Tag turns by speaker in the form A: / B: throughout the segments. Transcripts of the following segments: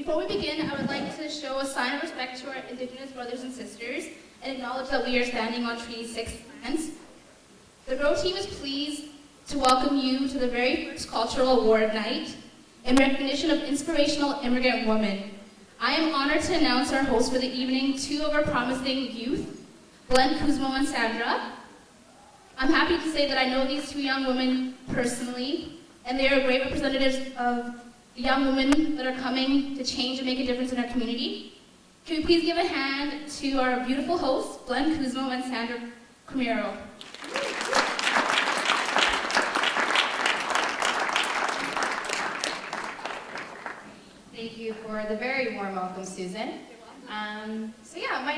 A: Before we begin, I would like to show a sign of respect to our Indigenous brothers and sisters and acknowledge that we are standing on Treaty 6 lands. The Grow team is pleased to welcome you to the very first Cultural Award Night in recognition of inspirational immigrant women. I am honored to announce our hosts for the evening, two of our promising youth, Glenn Kuzmo and Sandra. I'm happy to say that I know these two young women personally, and they are great representatives of the young women that are coming to change and make a difference in our community. Can we please give a hand to our beautiful hosts, Glenn Kuzmo and Sandra Camero.
B: Thank you for the very warm welcome, Susan. My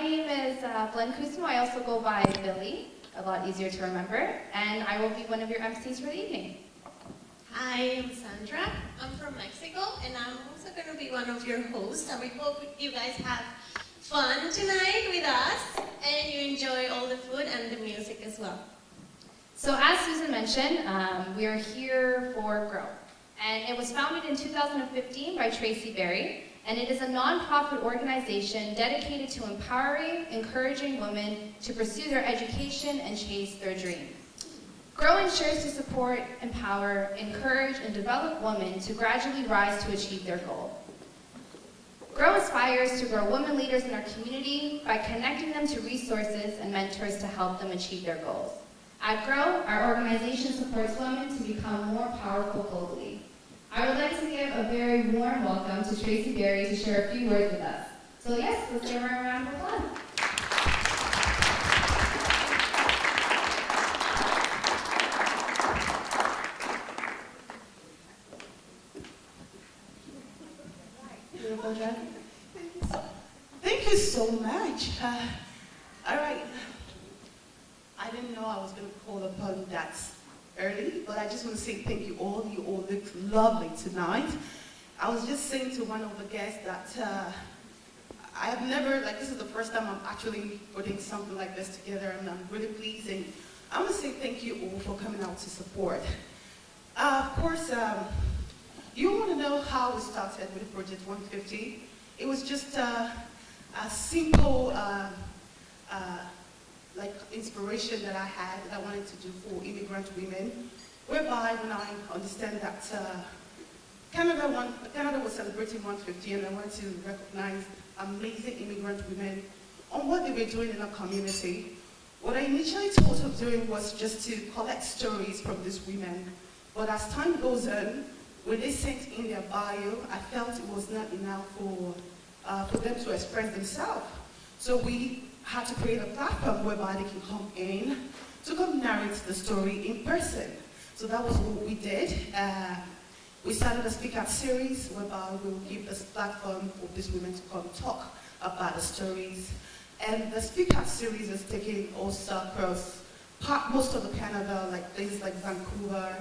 B: name is Glenn Kuzmo. I also go by Billy, a lot easier to remember, and I will be one of your MCs for the evening.
C: Hi, I'm Sandra. I'm from Mexico, and I'm also going to be one of your hosts, and we hope you guys have fun tonight with us, and you enjoy all the food and the music as well.
B: So as Susan mentioned, we are here for Grow. And it was founded in 2015 by Tracy Berry, and it is a nonprofit organization dedicated to empowering, encouraging women to pursue their education and chase their dreams. Grow ensures to support, empower, encourage, and develop women to gradually rise to achieve their goal. Grow aspires to grow women leaders in our community by connecting them to resources and mentors to help them achieve their goals. At Grow, our organization supports women to become more powerful globally. I would like to give a very warm welcome to Tracy Berry to share a few words with us. So yes, let's give her a round of applause. Beautiful dress.
D: Thank you so much. All right. I didn't know I was going to call upon that early, but I just want to say thank you all. You all look lovely tonight. I was just saying to one of the guests that I have never, this is the first time I'm actually putting something like this together, and I'm really pleased. And I want to say thank you all for coming out to support. Of course, you want to know how we started with Project 150. It was just a simple inspiration that I had that I wanted to do for immigrant women, whereby when I understand that Canada was celebrating 150, and I wanted to recognize amazing immigrant women on what they were doing in our community. What I initially thought of doing was just to collect stories from these women, but as time goes on, when they sent in their bio, I felt it was not enough for them to express themselves. So we had to create a platform whereby they can come in to come narrate the story in person. So that was what we did. We started a speak out series whereby we will give this platform for these women to come talk about the stories. And the speak out series is taking also across most of the Canada, like places like Vancouver,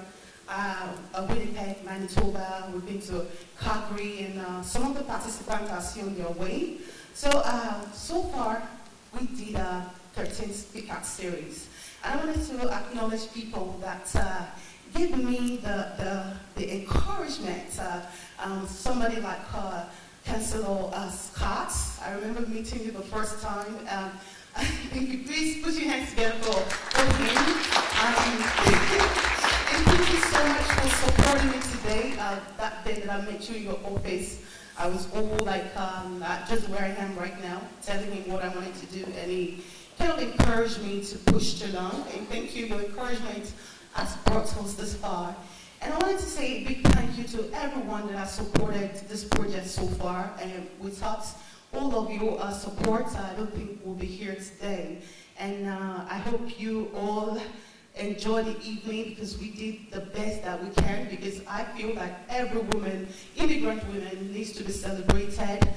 D: Winnipeg, Manitoba. We've been to Calgary, and some of the participants are still on their way. So, so far, we did a 13 speak out series. And I wanted to acknowledge people that gave me the encouragement. Somebody like Councillor Scott. I remember meeting you the first time. Thank you. Please put your hands together for him. And thank you so much for supporting me today. That day that I met you in your office, I was all just where I am right now, telling him what I wanted to do, and he kind of encouraged me to push along. And thank you. Your encouragement has brought us this far. And I wanted to say a big thank you to everyone that has supported this project so far. And without all of your support, I don't think we'll be here today. And I hope you all enjoy the evening, because we did the best that we can, because I feel like every woman, immigrant woman, needs to be celebrated.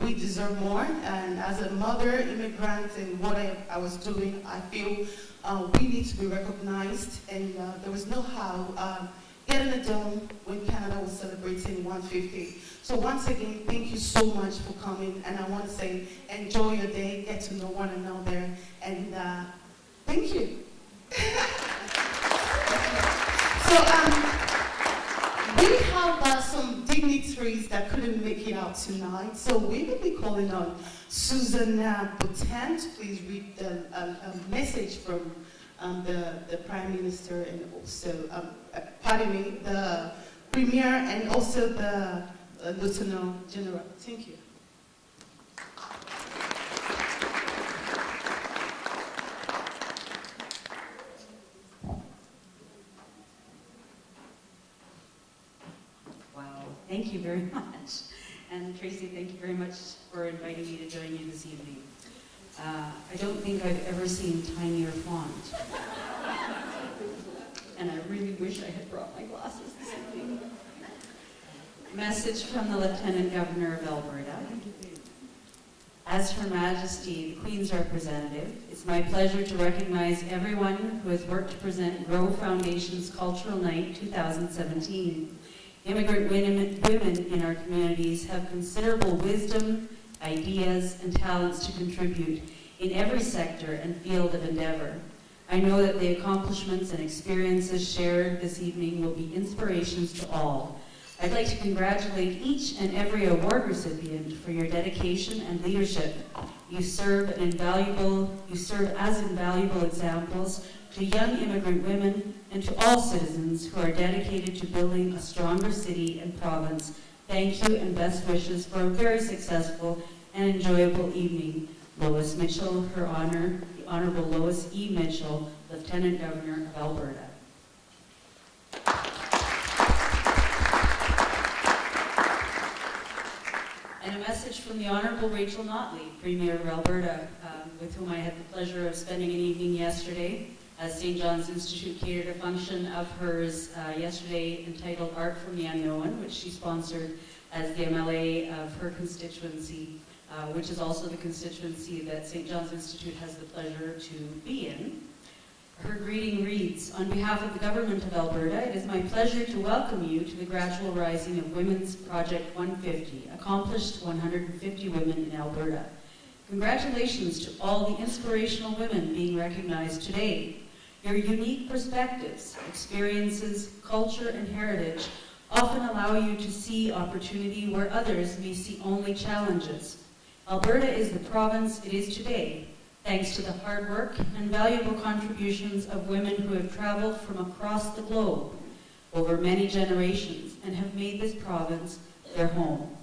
D: We deserve more, and as a mother, immigrant, and what I was doing, I feel we need to be recognized, and there was no how getting it done when Canada was celebrating 150. So once again, thank you so much for coming, and I want to say enjoy your day, get to know one another, and thank you. So we have some dignity dignitaries that couldn't make it out tonight. So we will be calling on Susan Boutin to please read the message from the Prime Minister and also, pardon me, the Premier and also the Lieutenant General. Thank you.
E: Thank you very much. And Tracy, thank you very much for inviting me to join you this evening. I don't think I've ever seen tinier font. And I really wish I had brought my glasses this evening. Message from the Lieutenant Governor of Alberta. As Her Majesty, the Queen's representative, it's my pleasure to recognize everyone who has worked to present Grow Foundation's Cultural Night 2017. Immigrant women in our communities have considerable wisdom, ideas, and talents to contribute in every sector and field of endeavor. I know that the accomplishments and experiences shared this evening will be inspirations to all. I'd like to congratulate each and every award recipient for your dedication and leadership. You serve as invaluable examples to young immigrant women and to all citizens who are dedicated to building a stronger city and province. Thank you and best wishes for a very successful and enjoyable evening. Lois Mitchell, Her Honor, the Honorable Lois E. Mitchell, Lieutenant Governor of Alberta. And a message from the Honorable Rachel Notley, Premier of Alberta, with whom I had the pleasure of spending an evening yesterday, as St. John's Institute catered a function of hers yesterday entitled Art from the Unknown, which she sponsored as the MLA of her constituency, which is also the constituency that St. John's Institute has the pleasure to be in. Her greeting reads, on behalf of the Government of Alberta, it is my pleasure to welcome you to the gradual rising of Women's Project 150, accomplished 150 women in Alberta. Congratulations to all the inspirational women being recognized today. Your unique perspectives, experiences, culture, and heritage often allow you to see opportunity where others may see only challenges. Alberta is the province it is today, thanks to the hard work and valuable contributions of women who have traveled from across the globe over many generations and have made this province their home.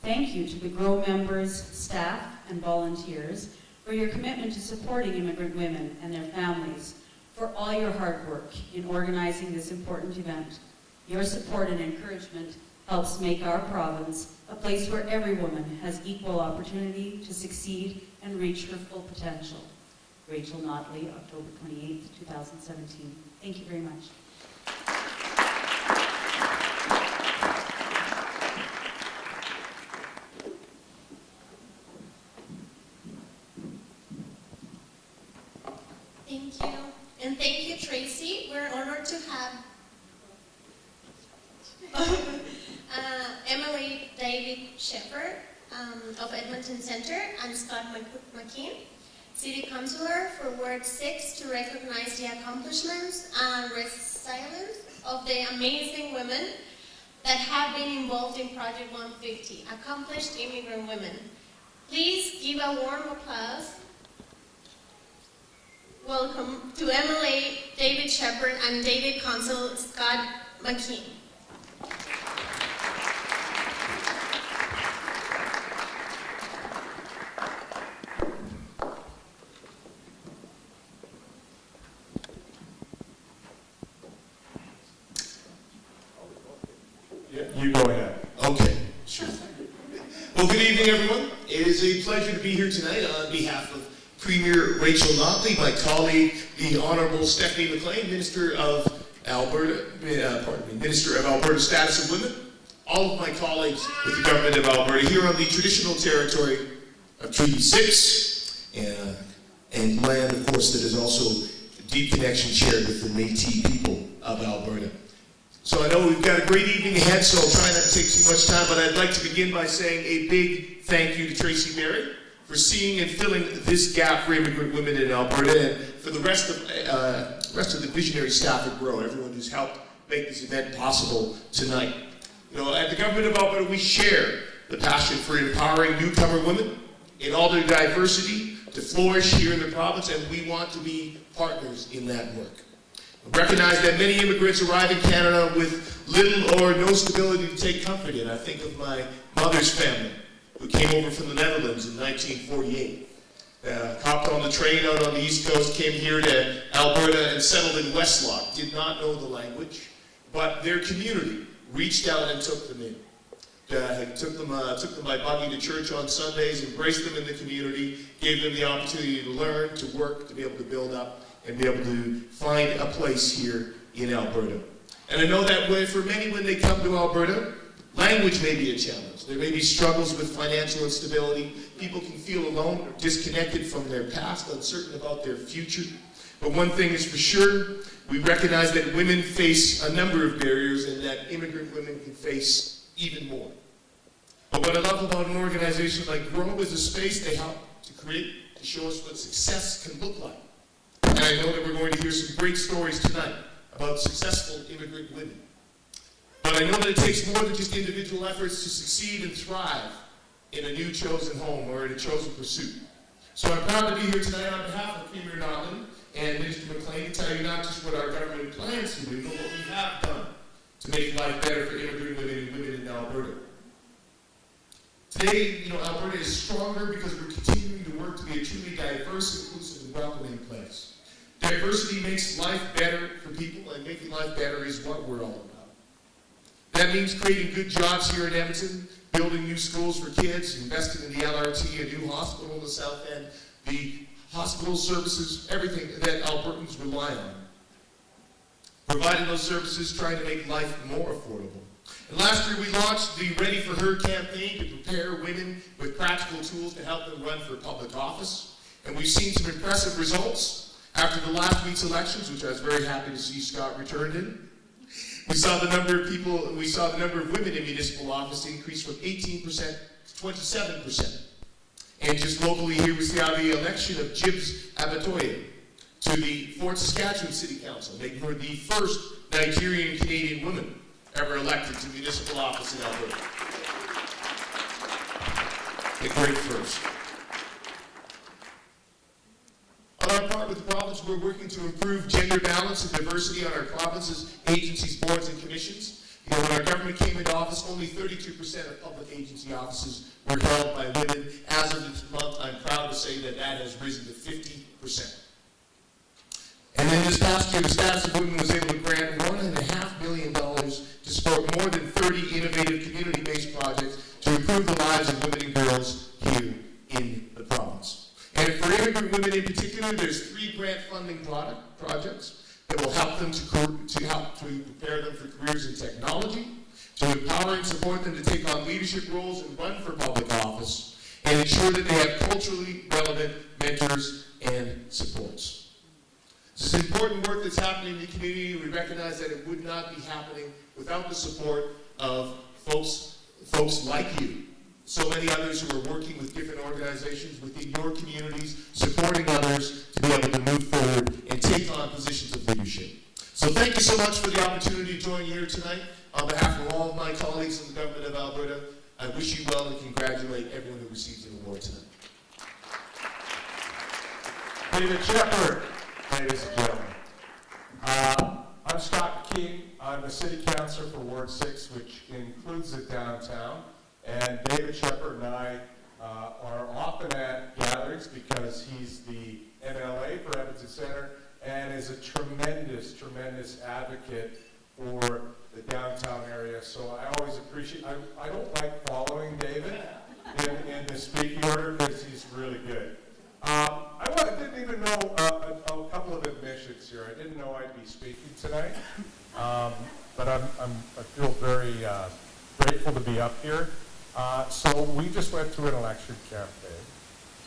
E: Thank you to the GROW members, staff, and volunteers for your commitment to supporting immigrant women and their families, for all your hard work in organizing this important event. Your support and encouragement helps make our province a place where every woman has equal opportunity to succeed and reach her full potential. Rachel Notley, October 28th, 2017. Thank you very much.
C: Thank you. And thank you, Tracy. We're honored to have Emily David Shepherd of Edmonton Center and Scott McKean, City Councillor for Ward 6, to recognize the accomplishments and resilience of the amazing women that have been involved in Project 150, accomplished immigrant women. Please give a warm applause. Welcome to MLA David Shepherd and David Council Scott McKean.
F: Yeah, you go ahead. Okay, sure. Well, good evening, everyone. It is a pleasure to be here tonight on behalf of Premier Rachel Notley, my colleague, the Honourable Stephanie McLean, Minister of Alberta, Minister of Alberta Status of Women, all of my colleagues with the Government of Alberta here on the traditional territory of Treaty 6, and land, of course, that is also a deep connection shared with the Métis people of Alberta. So I know we've got a great evening ahead, so I'll try not to take too much time, but I'd like to begin by saying a big thank you to Tracy Berry for seeing and filling this gap for immigrant women in Alberta, and for the rest of the visionary staff at GROW, everyone who's helped make this event possible tonight. At the Government of Alberta, we share the passion for empowering newcomer women in all their diversity to flourish here in the province, and we want to be partners in that work. We recognize that many immigrants arrive in Canada with little or no stability to take comfort in. I think of my mother's family, who came over from the Netherlands in 1948. Hopped on the train out on the East Coast, came here to Alberta and settled in Westlock. Did not know the language, but their community reached out and took them in. Took them by buggy to church on Sundays, embraced them in the community, gave them the opportunity to learn, to work, to be able to build up, and be able to find a place here in Alberta. And I know that for many, when they come to Alberta, language may be a challenge. There may be struggles with financial instability. People can feel alone or disconnected from their past, uncertain about their future. But one thing is for sure, we recognize that women face a number of barriers and that immigrant women can face even more. But what I love about an organization like GROW is a space they help to create, to show us what success can look like. And I know that we're going to hear some great stories tonight about successful immigrant women. But I know that it takes more than just individual efforts to succeed and thrive in a new chosen home or in a chosen pursuit. So I'm proud to be here tonight on behalf of Premier Notley and Minister McLean to tell you not just what our government plans to do, but what we have done to make life better for immigrant women and women in Alberta. Today, Alberta is stronger because we're continuing to work to be a truly diverse, inclusive, and welcoming place. Diversity makes life better for people, and making life better is what we're all about. That means creating good jobs here in Edmonton, building new schools for kids, investing in the LRT, a new hospital in the South End, the hospital services, everything that Albertans rely on. Providing those services, trying to make life more affordable. And last year we launched the Ready for Her campaign to prepare women with practical tools to help them run for public office. And we've seen some impressive results after the last week's elections, which I was very happy to see Scott returned in. We saw the number of women in municipal office increase from 18% to 27%. And just locally here, we saw the election of Jibs Abatoye to the Fort Saskatchewan City Council, making her the first Nigerian-Canadian woman ever elected to municipal office in Alberta. A great first. On our part with the province, we're working to improve gender balance and diversity on our province's agencies, boards, and commissions. When our government came into office, only 32% of public agency offices were held by women. As of this month, I'm proud to say that has risen to 50%. And then this past year, the Status of Women was able to grant $1.5 million to support more than 30 innovative community-based projects to improve the lives of women and girls here in the province. And for immigrant women in particular, there's 3 grant funding projects that will help them to prepare them for careers in technology, to empower and support them to take on leadership roles and run for public office, and ensure that they have culturally relevant mentors and supports. This is important work that's happening in the community. We recognize that it would not be happening without the support of folks like you. So many others who are working with different organizations within your communities, supporting others to be able to move forward and take on positions of leadership. So thank you so much for the opportunity to join you here tonight. On behalf of all of my colleagues in the Government of Alberta, I wish you well and congratulate everyone who receives an award tonight.
G: David Shepherd, ladies and gentlemen. I'm Scott McKean. I'm the City Councillor for Ward 6, which includes the downtown. And David Shepherd and I are often at gatherings because he's the MLA for Edmonton Centre and is a tremendous, tremendous advocate for the downtown area. So I always appreciate, I don't like following David in the speaking order because he's really good. I didn't even know a couple of admissions here. I didn't know I'd be speaking tonight, but I feel very grateful to be up here. So we just went through an election campaign,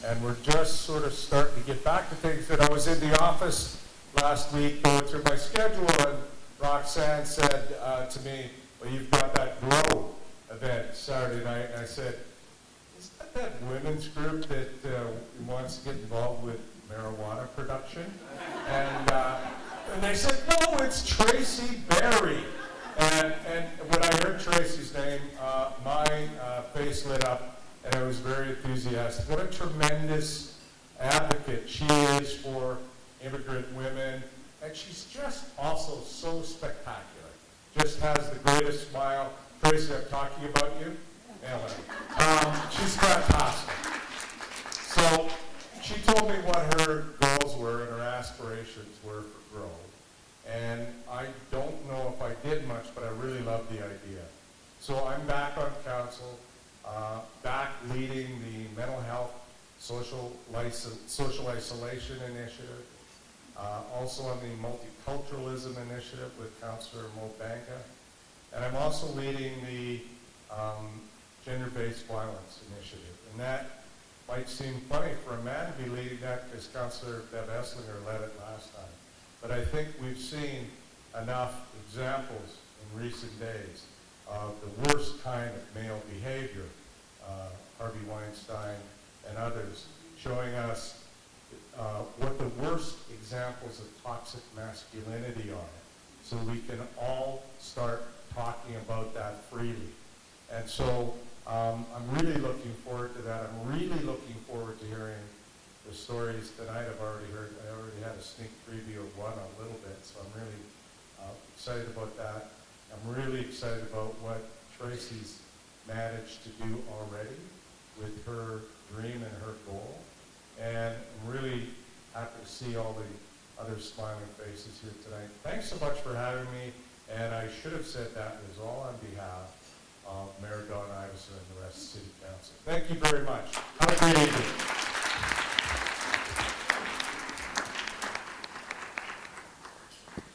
G: and we're just sort of starting to get back to things. That I was in the office last week going through my schedule, and Roxanne said to me, "Well, you've got that GROW event Saturday night," and I said, "Is that women's group that wants to get involved with marijuana production?" And they said, "No, it's Tracy Berry." And when I heard Tracy's name, my face lit up, and I was very enthusiastic. What a tremendous advocate she is for immigrant women, and she's just also so spectacular. Just has the greatest smile. Tracy, I'm talking about you. Anyway, she's fantastic. So she told me what her goals were and her aspirations were for Grow. And I don't know if I did much, but I really love the idea. So I'm back on council, back leading the mental health social isolation initiative, also on the multiculturalism initiative with Councillor Mo Banka. And I'm also leading the gender-based violence initiative. And that might seem funny for a man to be leading that because Councillor Bev Esslinger led it last time. But I think we've seen enough examples in recent days of the worst kind of male behavior, Harvey Weinstein and others, showing us what the worst examples of toxic masculinity are, so we can all start talking about that freely. And so I'm really looking forward to that. I'm really looking forward to hearing the stories tonight. I've already heard, I already had a sneak preview of one a little bit, so I'm really excited about that. I'm really excited about what Tracy's managed to do already with her dream and her goal. And I'm really happy to see all the other smiling faces here tonight. Thanks so much for having me. And I should have said that was all on behalf of Mayor Don Iveson and the rest of City Council. Thank you very much. Have a great evening.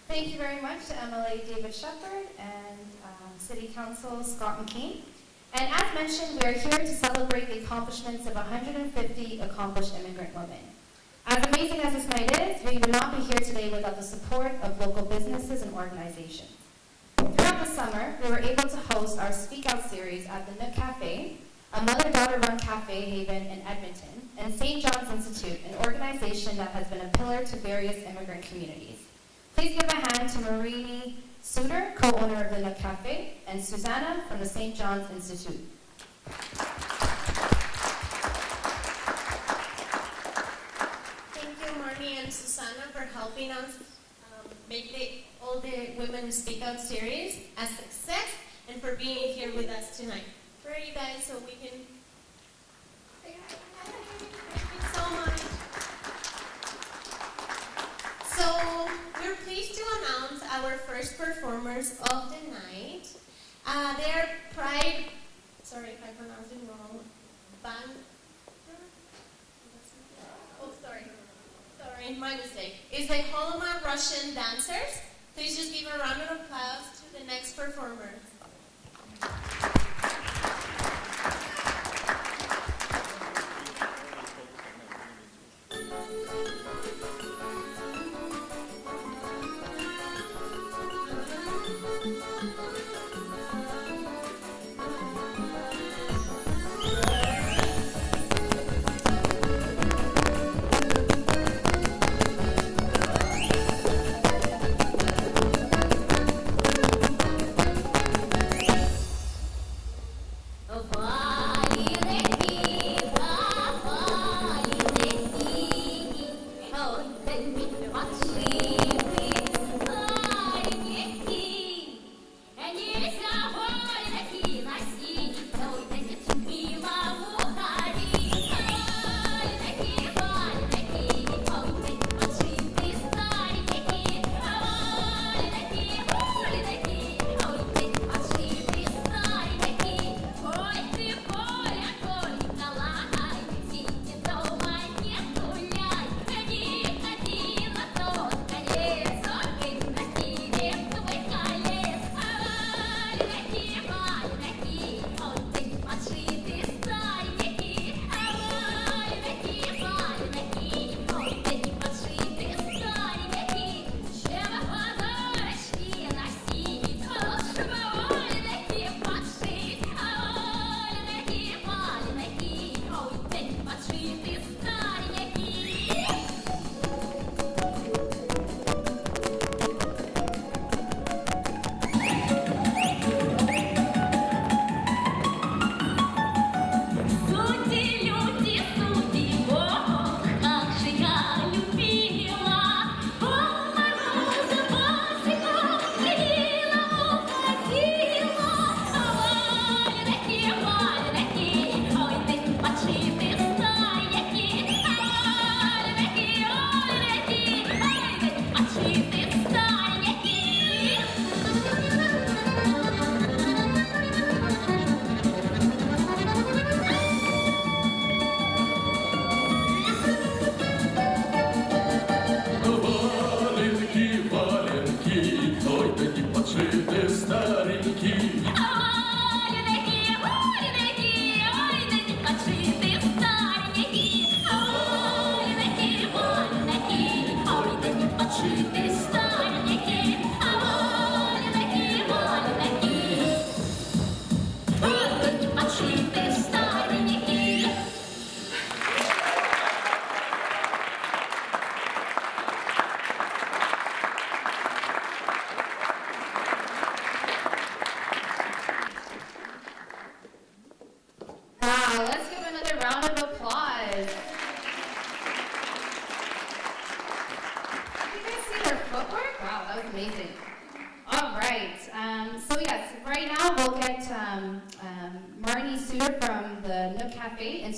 B: Thank you very much to MLA David Shepherd and City Council Scott McKean. And as mentioned, we are here to celebrate the accomplishments of 150 accomplished immigrant women. As amazing as this night is, we would not be here today without the support of local businesses and organizations. Throughout the summer, we were able to host our Speak Out series at the Nook Cafe, a mother-daughter-run cafe haven in Edmonton, and St. John's Institute, an organization that has been a pillar to various immigrant communities. Please give a hand to Marini Suter, co-owner of the Nook Cafe, and Susanna from the St. John's Institute.
C: Thank you, Marnie and Susanna, for helping us make all the Women Speak Out series a success, and for being here with us tonight. Where are you guys so we can say hi? Thank you so much. So we're pleased to announce our first performers of the night. They are Pride, sorry if I pronounced it wrong, my mistake. Is the Holoman Russian dancers. Please just give a round of applause to the next performer.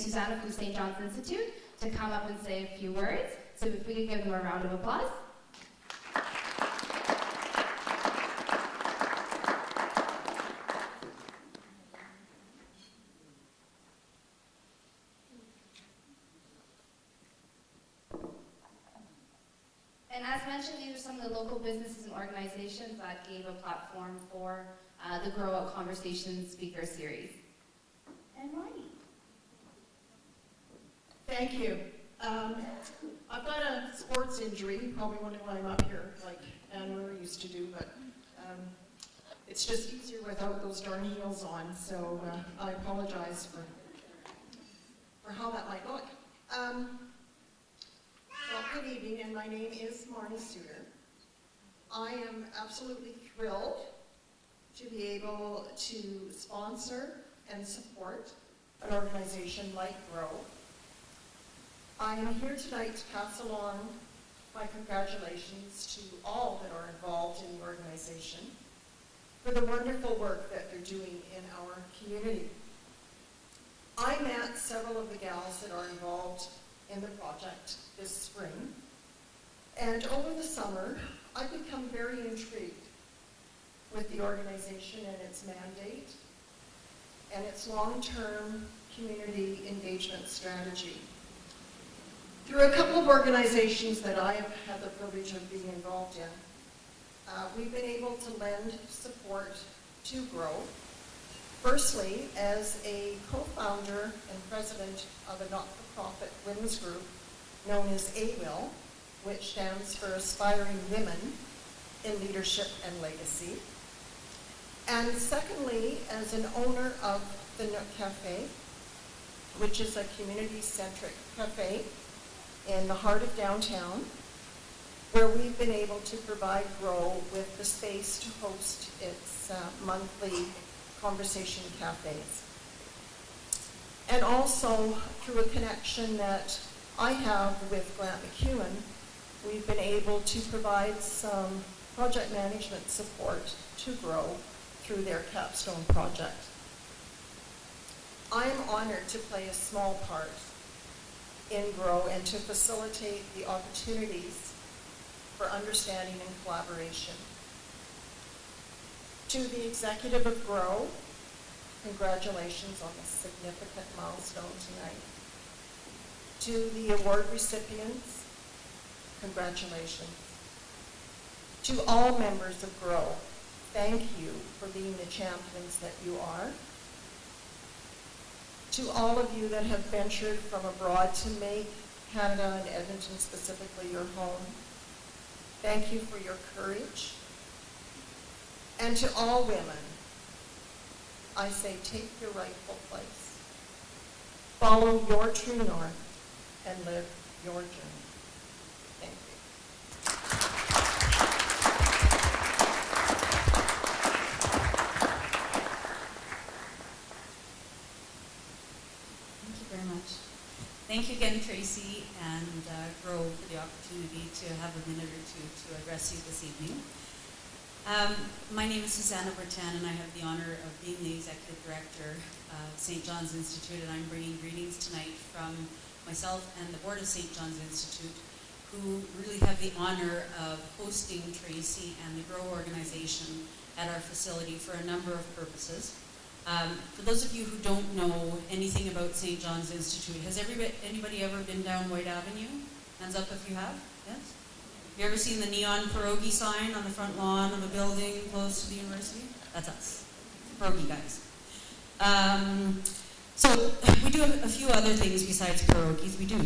B: Susanna from St. John's Institute to come up and say a few words. So if we could give them a round of applause. And as mentioned, these are some of the local businesses and organizations that gave a platform for the Grow Out Conversations speaker series. And Ronnie.
H: Thank you. I've got a sports injury. You probably wondering why I'm up here, like Anne Marie used to do, but it's just easier without those darn heels on. So I apologize for how that might look. Well, good evening, and my name is Marnie Suter. I am absolutely thrilled to be able to sponsor and support an organization like Grow. I am here tonight to pass along my congratulations to all that are involved in the organization for the wonderful work that they're doing in our community. I met several of the gals that are involved in the project this spring, and over the summer, I've become very intrigued with the organization and its mandate and its long-term community engagement strategy. Through a couple of organizations that I have had the privilege of being involved in, we've been able to lend support to Grow. Firstly, as a co-founder and president of a not-for-profit women's group known as AWIL, which stands for Aspiring Women in Leadership and Legacy. And secondly, as an owner of the Nook Cafe, which is a community-centric cafe in the heart of downtown, where we've been able to provide Grow with the space to host its monthly conversation cafes. And also, through a connection that I have with Grant McEwen, we've been able to provide some project management support to Grow through their capstone project. I am honored to play a small part in Grow and to facilitate the opportunities for understanding and collaboration. To the executive of Grow, congratulations on this significant milestone tonight. To the award recipients, congratulations. To all members of Grow, thank you for being the champions that you are. To all of you that have ventured from abroad to make Canada and Edmonton specifically your home, thank you for your courage. And to all women, I say take your rightful place. Follow your true north and live your journey. Thank you.
E: Thank you very much. Thank you again, Tracy and Grow, for the opportunity to have a minute or two to address you this evening. My name is Susanna Bertan, and I have the honor of being the Executive Director of St. John's Institute, and I'm bringing greetings tonight from myself and the Board of St. John's Institute, who really have the honor of hosting Tracy and the Grow organization at our facility for a number of purposes. For those of you who don't know anything about St. John's Institute, has anybody ever been down White Avenue? Hands up if you have. Yes? Have you ever seen the neon pierogi sign on the front lawn of a building close to the university? That's us, pierogi guys. So we do a few other things besides pierogies, we do,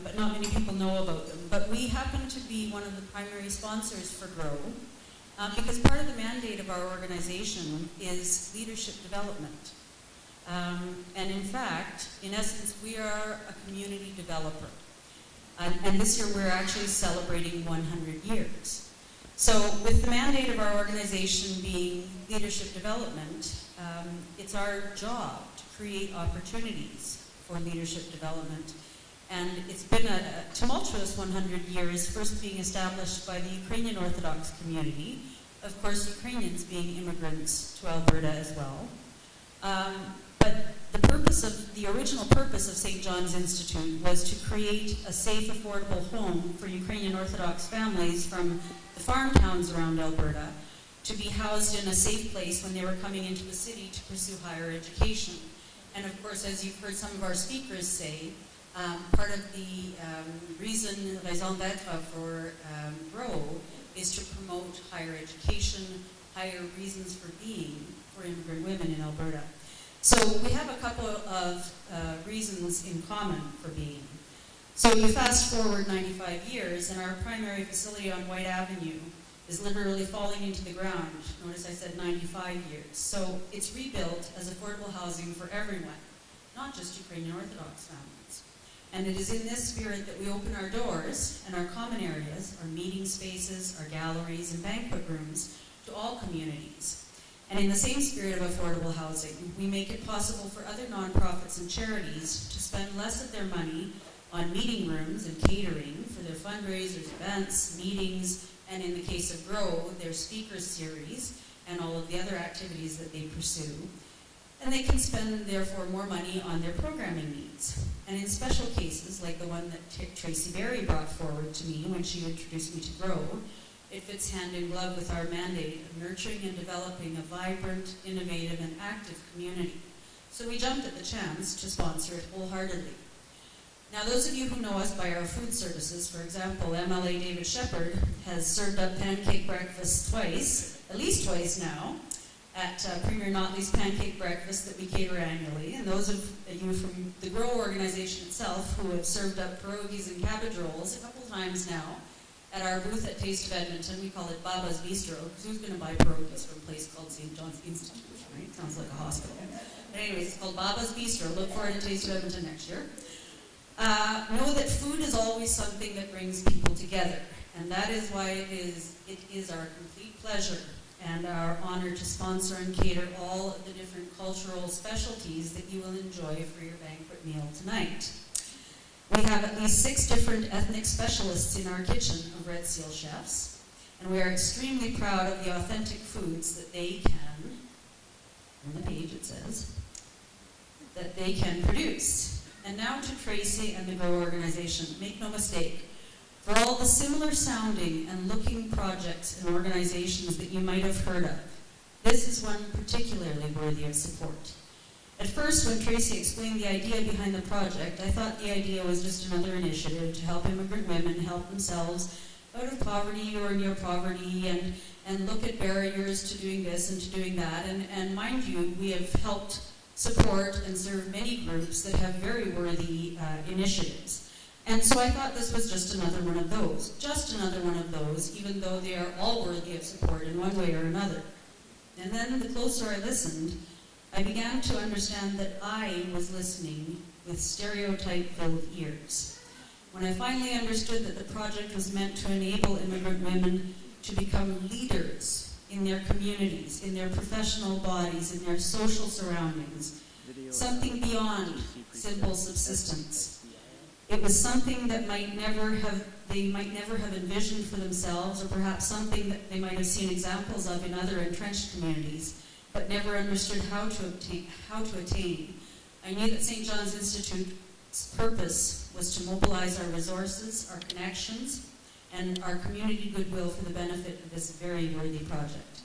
E: but not many people know about them. But we happen to be one of the primary sponsors for Grow, because part of the mandate of our organization is leadership development. And in fact, in essence, we are a community developer. And this year we're actually celebrating 100 years. So with the mandate of our organization being leadership development, it's our job to create opportunities for leadership development. And it's been a tumultuous 100 years, first being established by the Ukrainian Orthodox community, of course Ukrainians being immigrants to Alberta as well. But the original purpose of St. John's Institute was to create a safe, affordable home for Ukrainian Orthodox families from the farm towns around Alberta to be housed in a safe place when they were coming into the city to pursue higher education. And of course, as you've heard some of our speakers say, part of the raison d'etre for GROW is to promote higher education, higher reasons for being for immigrant women in Alberta. So we have a couple of reasons in common for being. So you fast forward 95 years, and our primary facility on White Avenue is literally falling into the ground. Notice I said 95 years. So it's rebuilt as affordable housing for everyone, not just Ukrainian Orthodox families. And it is in this spirit that we open our doors and our common areas, our meeting spaces, our galleries, and banquet rooms to all communities. And in the same spirit of affordable housing, we make it possible for other nonprofits and charities to spend less of their money on meeting rooms and catering for their fundraisers, events, meetings, and in the case of GROW, their speaker series and all of the other activities that they pursue. And they can spend, therefore, more money on their programming needs. And in special cases, like the one that Tracy Berry brought forward to me when she introduced me to GROW, it fits hand in glove with our mandate of nurturing and developing a vibrant, innovative, and active community. So we jumped at the chance to sponsor it wholeheartedly. Now, those of you who know us by our food services, for example, MLA David Shepherd has served up pancake breakfast twice, at least twice now, at Premier Notley's Pancake Breakfast that we cater annually. And those of you from the GROW organization itself who have served up pierogies and cabbage rolls a couple times now at our booth at Taste of Edmonton. We call it Baba's Bistro, because who's going to buy pierogies from a place called St. John's Institute, right? Sounds like a hospital. But anyways, it's called Baba's Bistro. Look for it at Taste of Edmonton next year. Know that food is always something that brings people together, and that is why it is our complete pleasure and our honor to sponsor and cater all of the different cultural specialties that you will enjoy for your banquet meal tonight. We have at least 6 different ethnic specialists in our kitchen of Red Seal chefs, and we are extremely proud of the authentic foods that they can, on the page it says, that they can produce. And now to Tracy and the GROW organization. Make no mistake, for all the similar sounding and looking projects and organizations that you might have heard of, this is one particularly worthy of support. At first, when Tracy explained the idea behind the project, I thought the idea was just another initiative to help immigrant women help themselves out of poverty or near poverty and look at barriers to doing this and to doing that. And mind you, we have helped support and serve many groups that have very worthy initiatives. And so I thought this was just another one of those, even though they are all worthy of support in one way or another. And then the closer I listened, I began to understand that I was listening with stereotype-filled ears. When I finally understood that the project was meant to enable immigrant women to become leaders in their communities, in their professional bodies, in their social surroundings, something beyond simple subsistence. It was something that they might never have envisioned for themselves, or perhaps something that they might have seen examples of in other entrenched communities, but never understood how to attain. I knew that St. John's Institute's purpose was to mobilize our resources, our connections, and our community goodwill for the benefit of this very worthy project.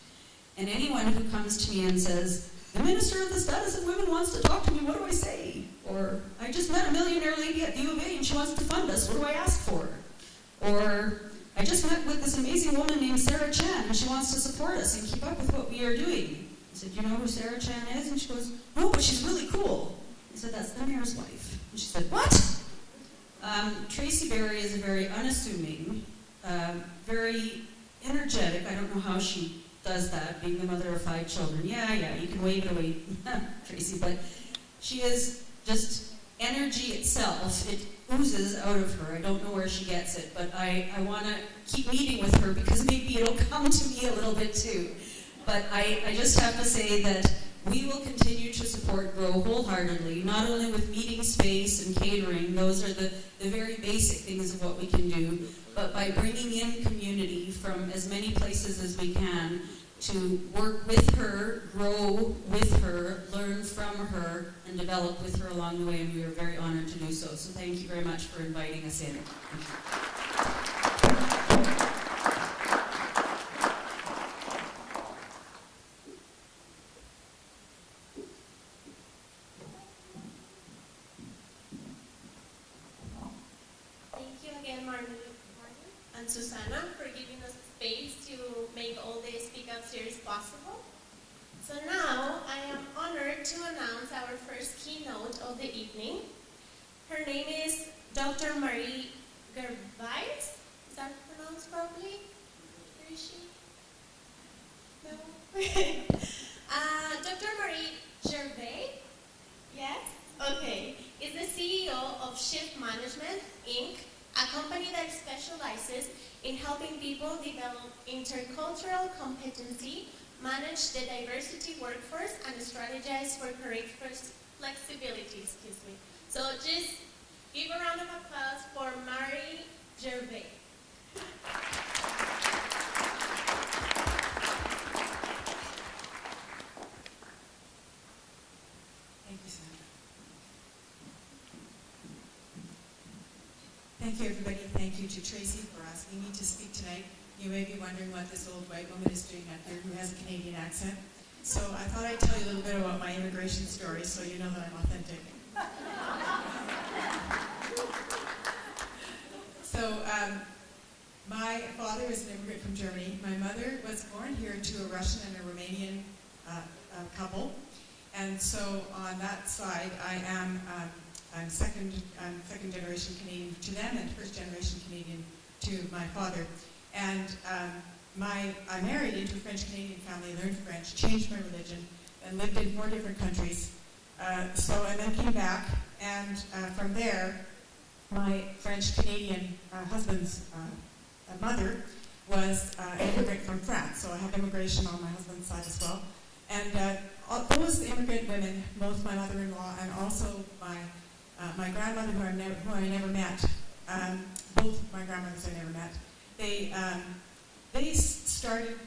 E: And anyone who comes to me and says, the Minister of the Status of Women wants to talk to me, what do I say? Or, I just met a millionaire lady at the U of A and she wants to fund us, what do I ask for? Or, I just met with this amazing woman named Sarah Chan and she wants to support us and keep up with what we are doing. I said, do you know who Sarah Chan is? And she goes, no, but she's really cool. I said, that's the mayor's wife. And she said, what? Tracy Berry is a very unassuming, very energetic, I don't know how she does that, being the mother of 5 children. Yeah, you can wave it away, Tracy, but she is just energy itself. It oozes out of her. I don't know where she gets it, but I want to keep meeting with her because maybe it'll come to me a little bit too. But I just have to say that we will continue to support GROW wholeheartedly, not only with meeting space and catering, those are the very basic things of what we can do, but by bringing in community from as many places as we can to work with her, grow with her, learn from her, and develop with her along the way, and we are very honored to do so. So thank you very much for inviting us in.
C: Thank you again, Marnie and Susanna, for giving us space to make all the Speak Out series possible. So now, I am honored to announce our first keynote of the evening. Her name is Dr. Marie Gervais. Is that pronounced properly? Where is she? No? Dr. Marie Gervais, yes? Okay, is the CEO of Shift Management, Inc., a company that specializes in helping people develop intercultural competency, manage the diversity workforce, and strategize for career flexibility. So just give a round of applause for Marie Gervais.
I: Thank you, Sandra. Thank you, everybody. Thank you to Tracy for asking me to speak tonight. You may be wondering what this old white woman is doing up here who has a Canadian accent. So I thought I'd tell you a little bit about my immigration story so you know that I'm authentic. So my father is an immigrant from Germany. My mother was born here to a Russian and a Romanian couple. And so on that side, I'm second generation Canadian to them and first generation Canadian to my father. And I married into a French Canadian family, learned French, changed my religion, and lived in 4 different countries. And then came back, and from there, my French Canadian husband's mother was an immigrant from France. So I have immigration on my husband's side as well. And those immigrant women, both my mother-in-law and also my grandmother, who I never met, both my grandmothers I never met, they started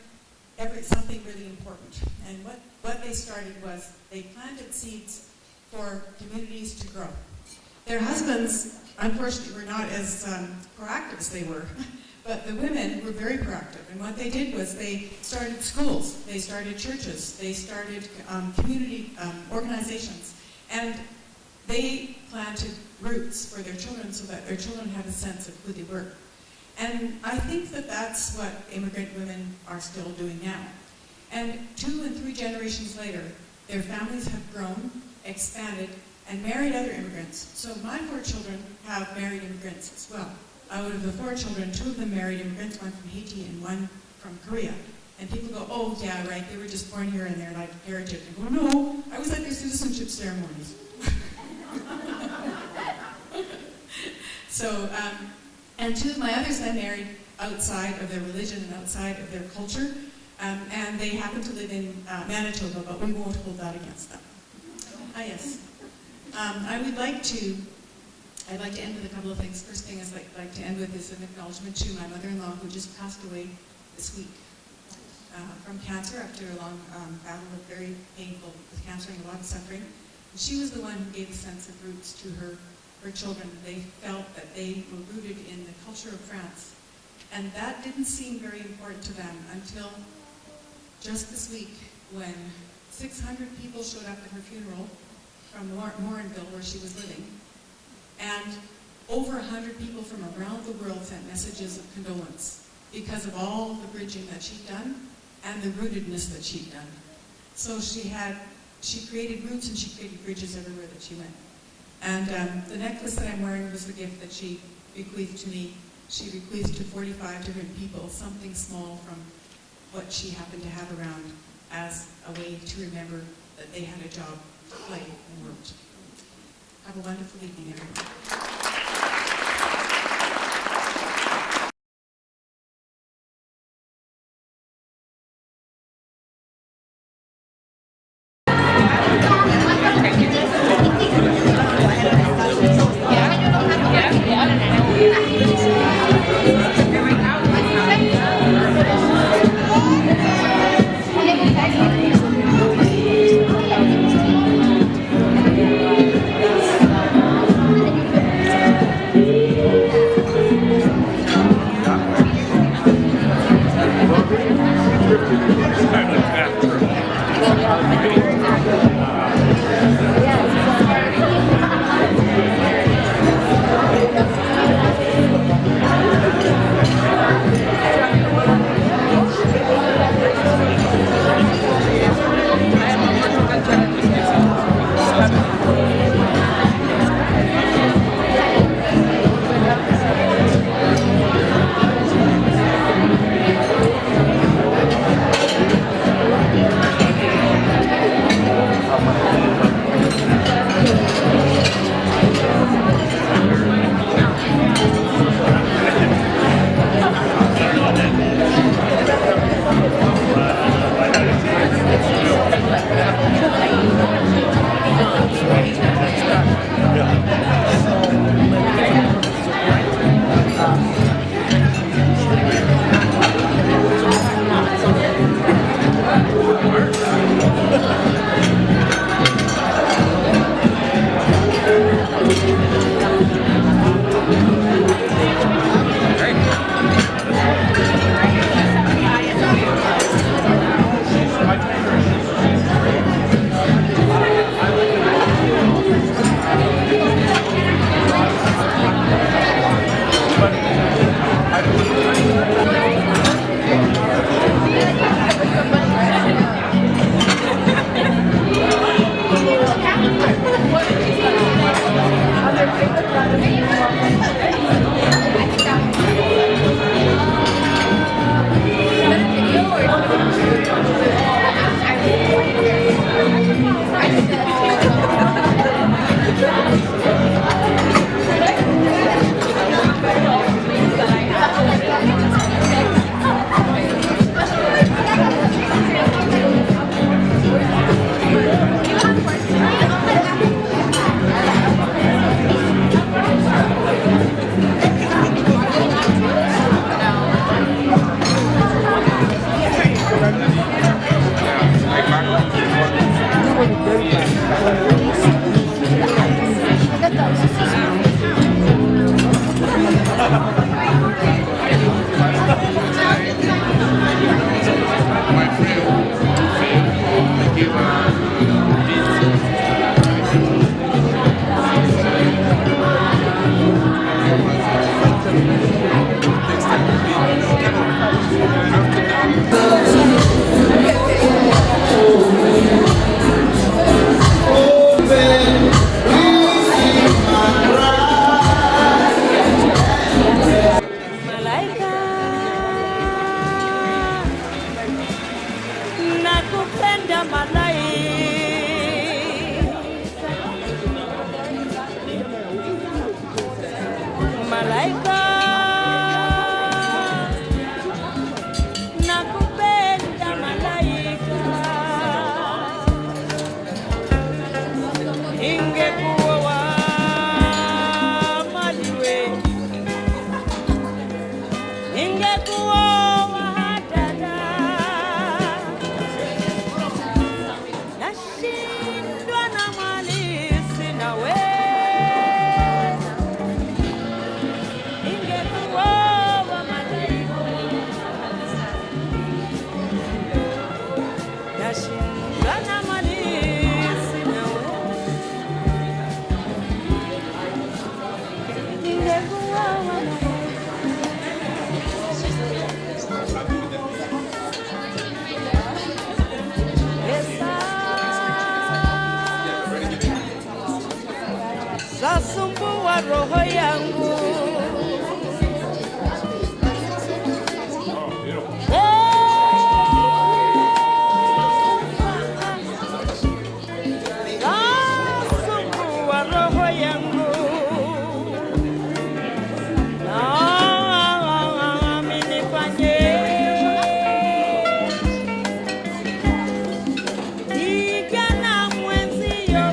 I: something really important. And what they started was they planted seeds for communities to grow. Their husbands, unfortunately, were not as proactive as they were, but the women were very proactive. And what they did was they started schools, they started churches, they started community organizations, and they planted roots for their children so that their children had a sense of who they were. And I think that that's what immigrant women are still doing now. And 2 and 3 generations later, their families have grown, expanded, and married other immigrants. So my 4 children have married immigrants as well. Out of the 4 children, 2 of them married immigrants, 1 from Haiti and 1 from Korea. And people go, oh yeah, right, they were just born here and they're like heritage. I go, no, I was at their citizenship ceremonies. So, and 2 of my others I married outside of their religion and outside of their culture, and they happen to live in Manitoba, but we won't hold that against them. Yes. I'd like to end with a couple of things. First thing I'd like to end with is an acknowledgement to my mother-in-law who just passed away this week from cancer after a long battle, very painful with cancer and a lot of suffering. And she was the one who gave a sense of roots to her children. They felt that they were rooted in the culture of France. And that didn't seem very important to them until just this week when 600 people showed up at her funeral from Morinville, where she was living. And over 100 people from around the world sent messages of condolence because of all the bridging that she'd done and the rootedness that she'd done. So she created roots and she created bridges everywhere that she went. And the necklace that I'm wearing was the gift that she bequeathed to me. She bequeathed to 45 different people something small from what she happened to have around as a way to remember that they had a job to play in the world. Have a wonderful evening, everyone.
J: Zasumbua roho yangu. Zasumbua roho yangu. Nami nifanye kijana mwenzio.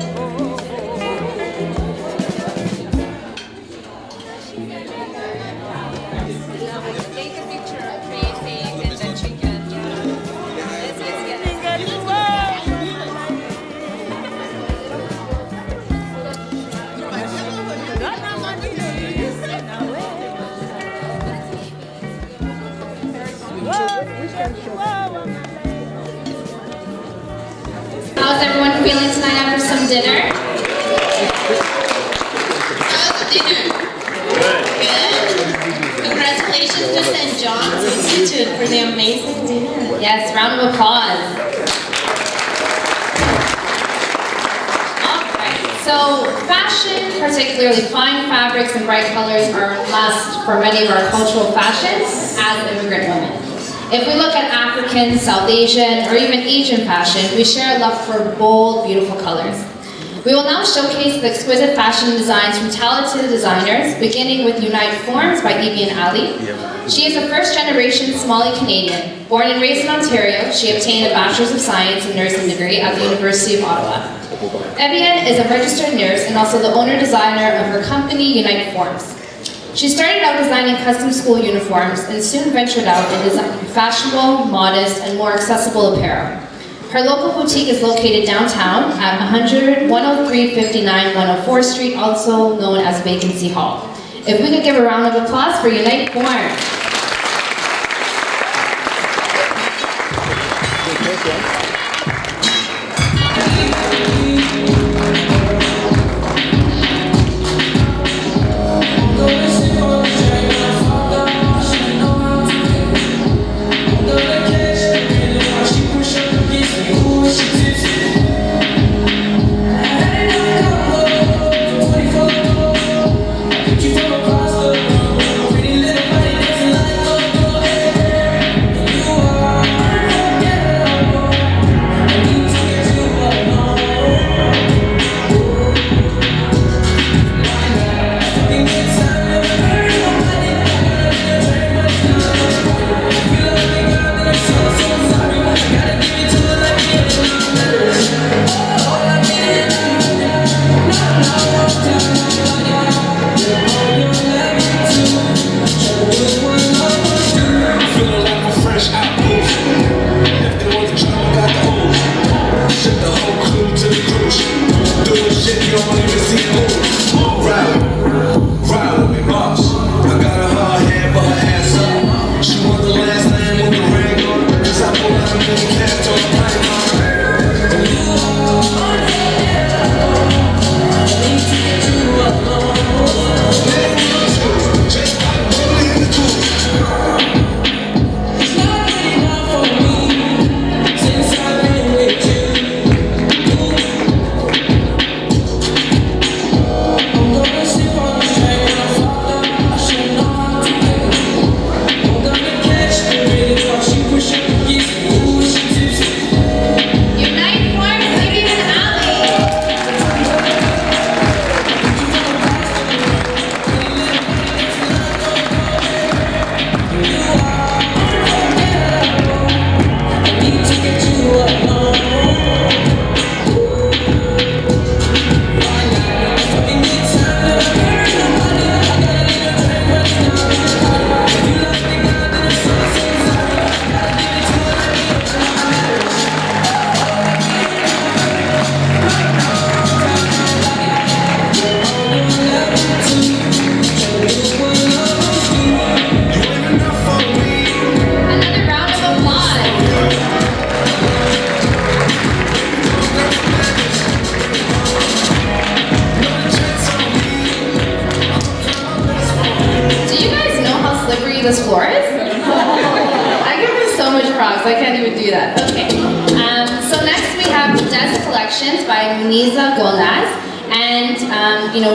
B: feeling tonight after some dinner?
C: How's the dinner? Good. Congratulations to St. John's Institute for the amazing dinner.
B: Yes, round of applause. All right, so fashion, particularly fine fabrics and bright colors, are a must for many of our cultural fashions as immigrant women. If we look at African, South Asian, or even Asian fashion, we share a love for bold, beautiful colors. We will now showcase the exquisite fashion designs from talented designers, beginning with Unite Forms by Evian Ali. She is a first-generation Somali Canadian. Born and raised in Ontario, she obtained a Bachelor's of Science in Nursing degree at the University of Ottawa. Evian is a registered nurse and also the owner-designer of her company, Unite Forms. She started out designing custom school uniforms and soon ventured out in designing fashionable, modest, and more accessible apparel. Her local boutique is located downtown at 10359 104th Street, also known as Vacancy Hall. If we could give a round of applause for Unite Forms. This floor is? I give her so much props, I can't even do that. Okay. So next we have Des Collections by Muniza Golnaz. And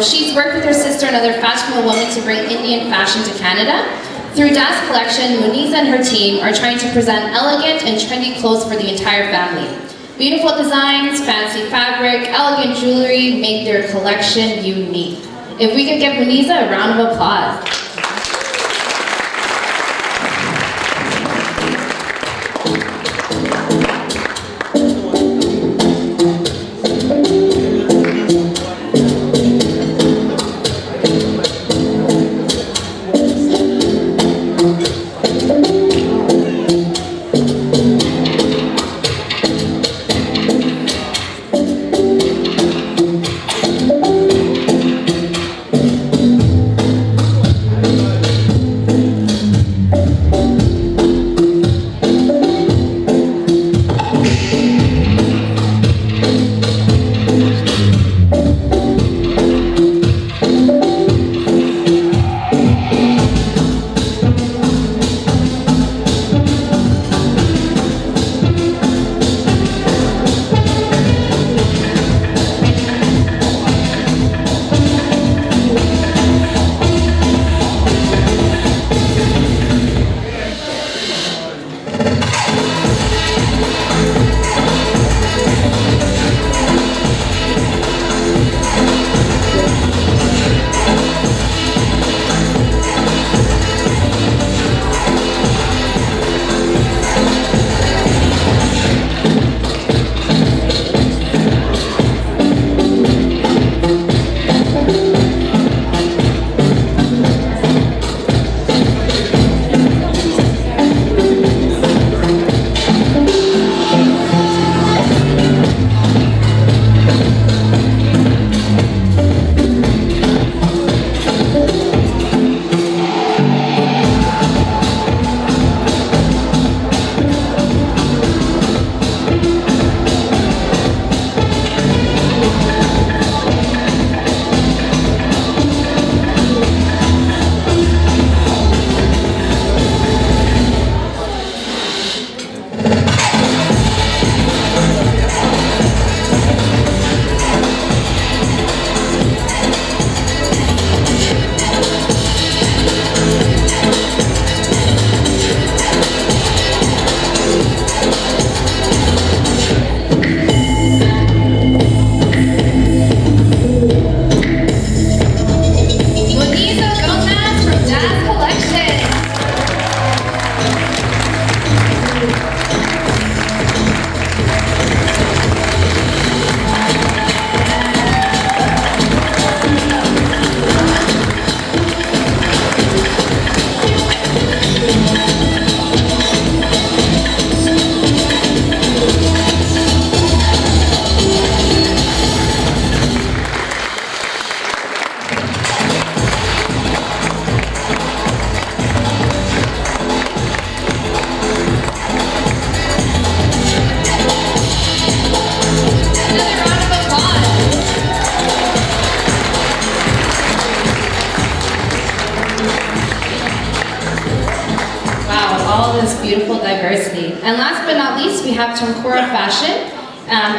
B: she's worked with her sister and other fashionable women to bring Indian fashion to Canada. Through Das Collection, Muniza and her team are trying to present elegant and trendy clothes for the entire family. Beautiful designs, fancy fabric, elegant jewelry make their collection unique. If we could give Muniza a round of applause. have Tonkora Fashion.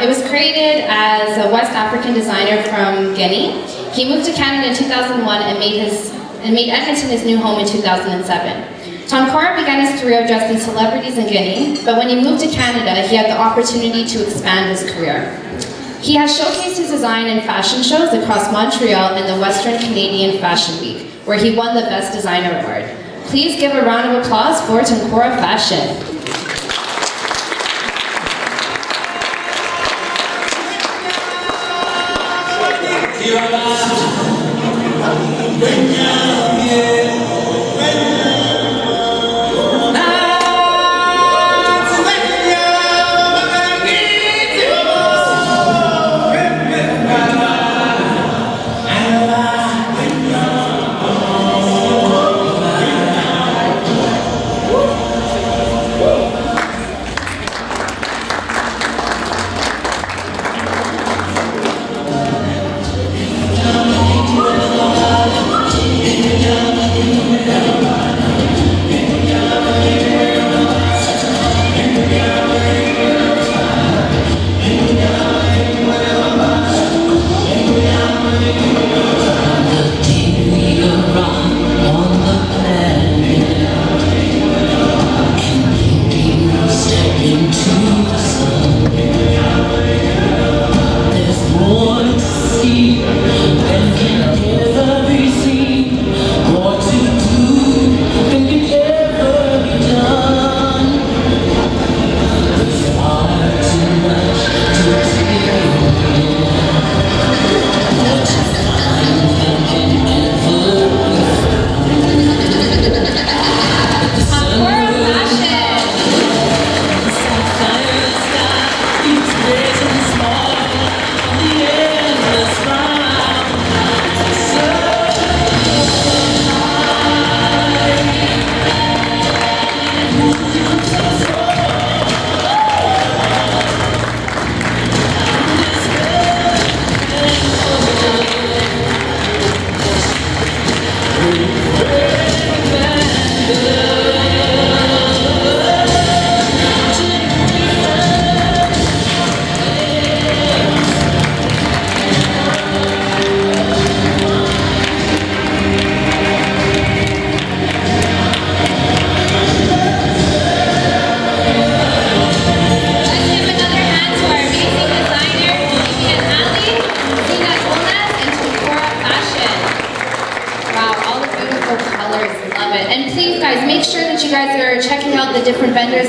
B: It was created as a West African designer from Guinea. He moved to Canada in 2001 and made Edmonton his new home in 2007. Tonkora began his career dressing celebrities in Guinea, but when he moved to Canada, he had the opportunity to expand his career. He has showcased his design in fashion shows across Montreal and the Western Canadian Fashion Week, where he won the Best Designer Award. Please give a round of applause for Tonkora Fashion.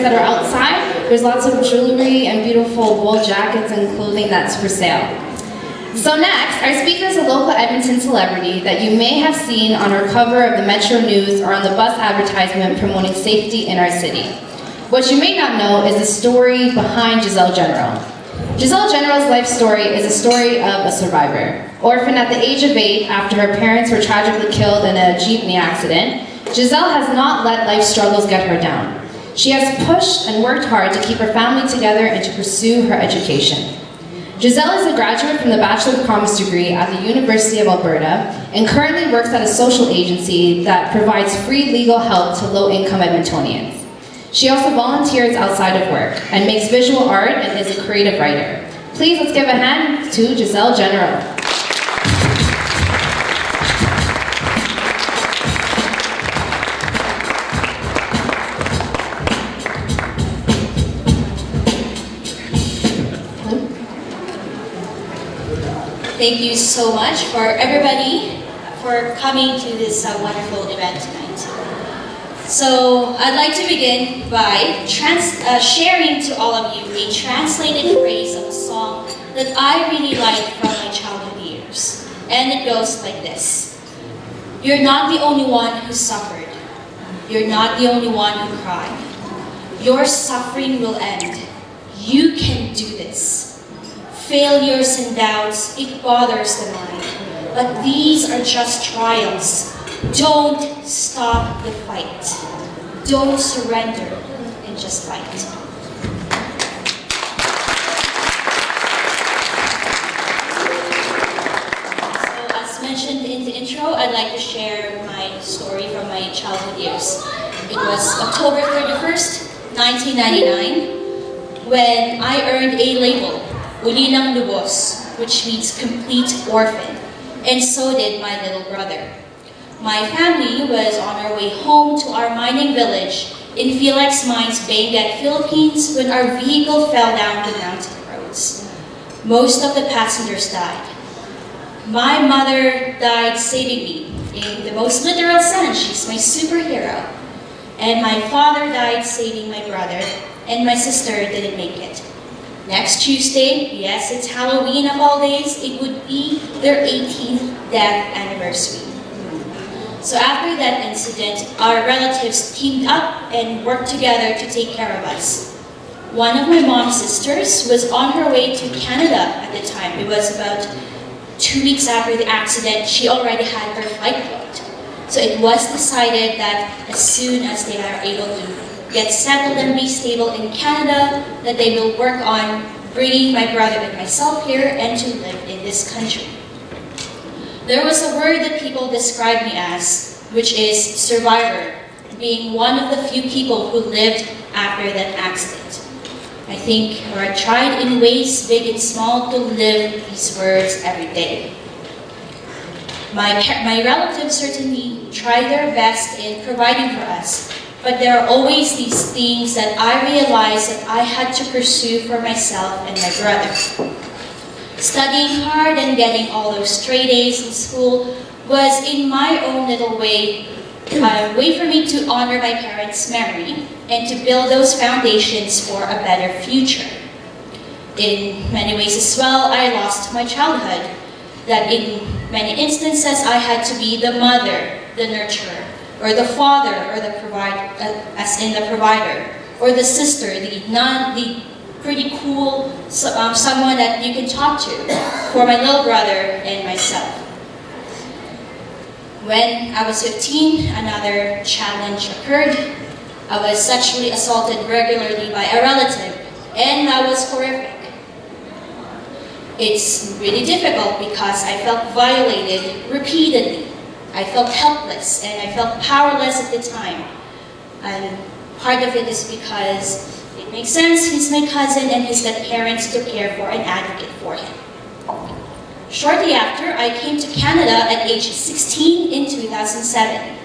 B: That are outside. There's lots of jewelry and beautiful wool jackets and clothing that's for sale. So next, our speaker is a local Edmonton celebrity that you may have seen on our cover of the Metro News or on the bus advertisement promoting safety in our city. What you may not know is the story behind Giselle General. Giselle General's life story is a story of a survivor. Orphaned at the age of 8 after her parents were tragically killed in a jeepney accident, Giselle has not let life struggles get her down. She has pushed and worked hard to keep her family together and to pursue her education. Giselle is a graduate from the Bachelor of Commerce degree at the University of Alberta and currently works at a social agency that provides free legal help to low-income Edmontonians. She also volunteers outside of work and makes visual art and is a creative writer. Please let's give a hand to Giselle General.
K: Thank you so much for everybody for coming to this wonderful event tonight. So I'd like to begin by sharing to all of you a translated phrase of a song that I really like from my childhood years. And it goes like this. You're not the only one who suffered. You're not the only one who cried. Your suffering will end. You can do this. Failures and doubts, it bothers the mind. But these are just trials. Don't stop the fight. Don't surrender and just fight. So as mentioned in the intro, I'd like to share my story from my childhood years. It was October 31st, 1999. when I earned a label, Ulinang Lubos, which means complete orphan, and so did my little brother. My family was on our way home to our mining village in Felix Mines, Benguet, Philippines, when our vehicle fell down the mountain roads. Most of the passengers died. My mother died saving me. In the most literal sense, she's my superhero. And my father died saving my brother, and my sister didn't make it. Next Tuesday, yes, it's Halloween of all days, it would be their 18th death anniversary. So after that incident, our relatives teamed up and worked together to take care of us. One of my mom's sisters was on her way to Canada at the time. It was about 2 weeks after the accident. She already had her flight booked. So it was decided that as soon as they are able to get settled and be stable in Canada, that they will work on bringing my brother and myself here and to live in this country. There was a word that people describe me as, which is survivor, being one of the few people who lived after that accident. I think, or I tried in ways big and small to live these words every day. My relatives certainly tried their best in providing for us, but there are always these things that I realized that I had to pursue for myself and my brother. Studying hard and getting all those straight A's in school was, in my own little way, a way for me to honor my parents' memory and to build those foundations for a better future. In many ways as well, I lost my childhood, that in many instances I had to be the mother, the nurturer, or the father, or the provider, as in the provider, or the sister, the pretty cool someone that you can talk to for my little brother and myself. When I was 15, another challenge occurred. I was sexually assaulted regularly by a relative, and that was horrific. It's really difficult because I felt violated repeatedly. I felt helpless and I felt powerless at the time. And part of it is because it makes sense, he's my cousin and he's got parents to care for and advocate for him. Shortly after, I came to Canada at age 16 in 2007.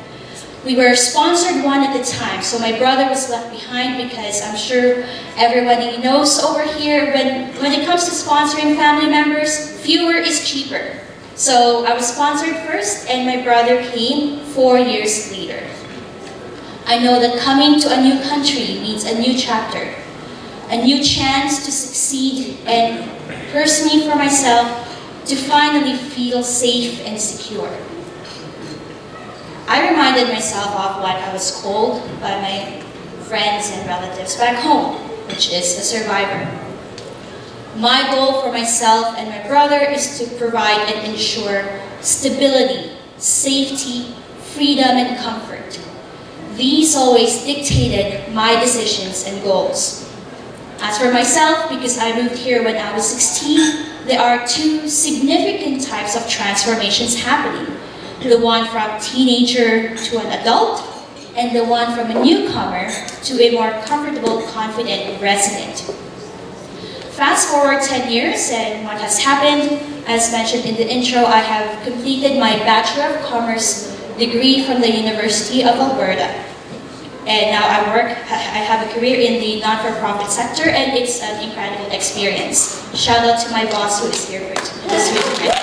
K: We were sponsored one at the time, so my brother was left behind because I'm sure everybody knows over here, when it comes to sponsoring family members, fewer is cheaper. So I was sponsored first and my brother came 4 years later. I know that coming to a new country means a new chapter, a new chance to succeed, and personally for myself, to finally feel safe and secure. I reminded myself of what I was told by my friends and relatives back home, which is a survivor. My goal for myself and my brother is to provide and ensure stability, safety, freedom, and comfort. These always dictated my decisions and goals. As for myself, because I moved here when I was 16, there are two significant types of transformations happening. The one from teenager to an adult, and the one from a newcomer to a more comfortable, confident resident. Fast forward 10 years and what has happened, as mentioned in the intro, I have completed my Bachelor of Commerce degree from the University of Alberta. And now I have a career in the not-for-profit sector, and it's an incredible experience. Shout out to my boss who is here for this week.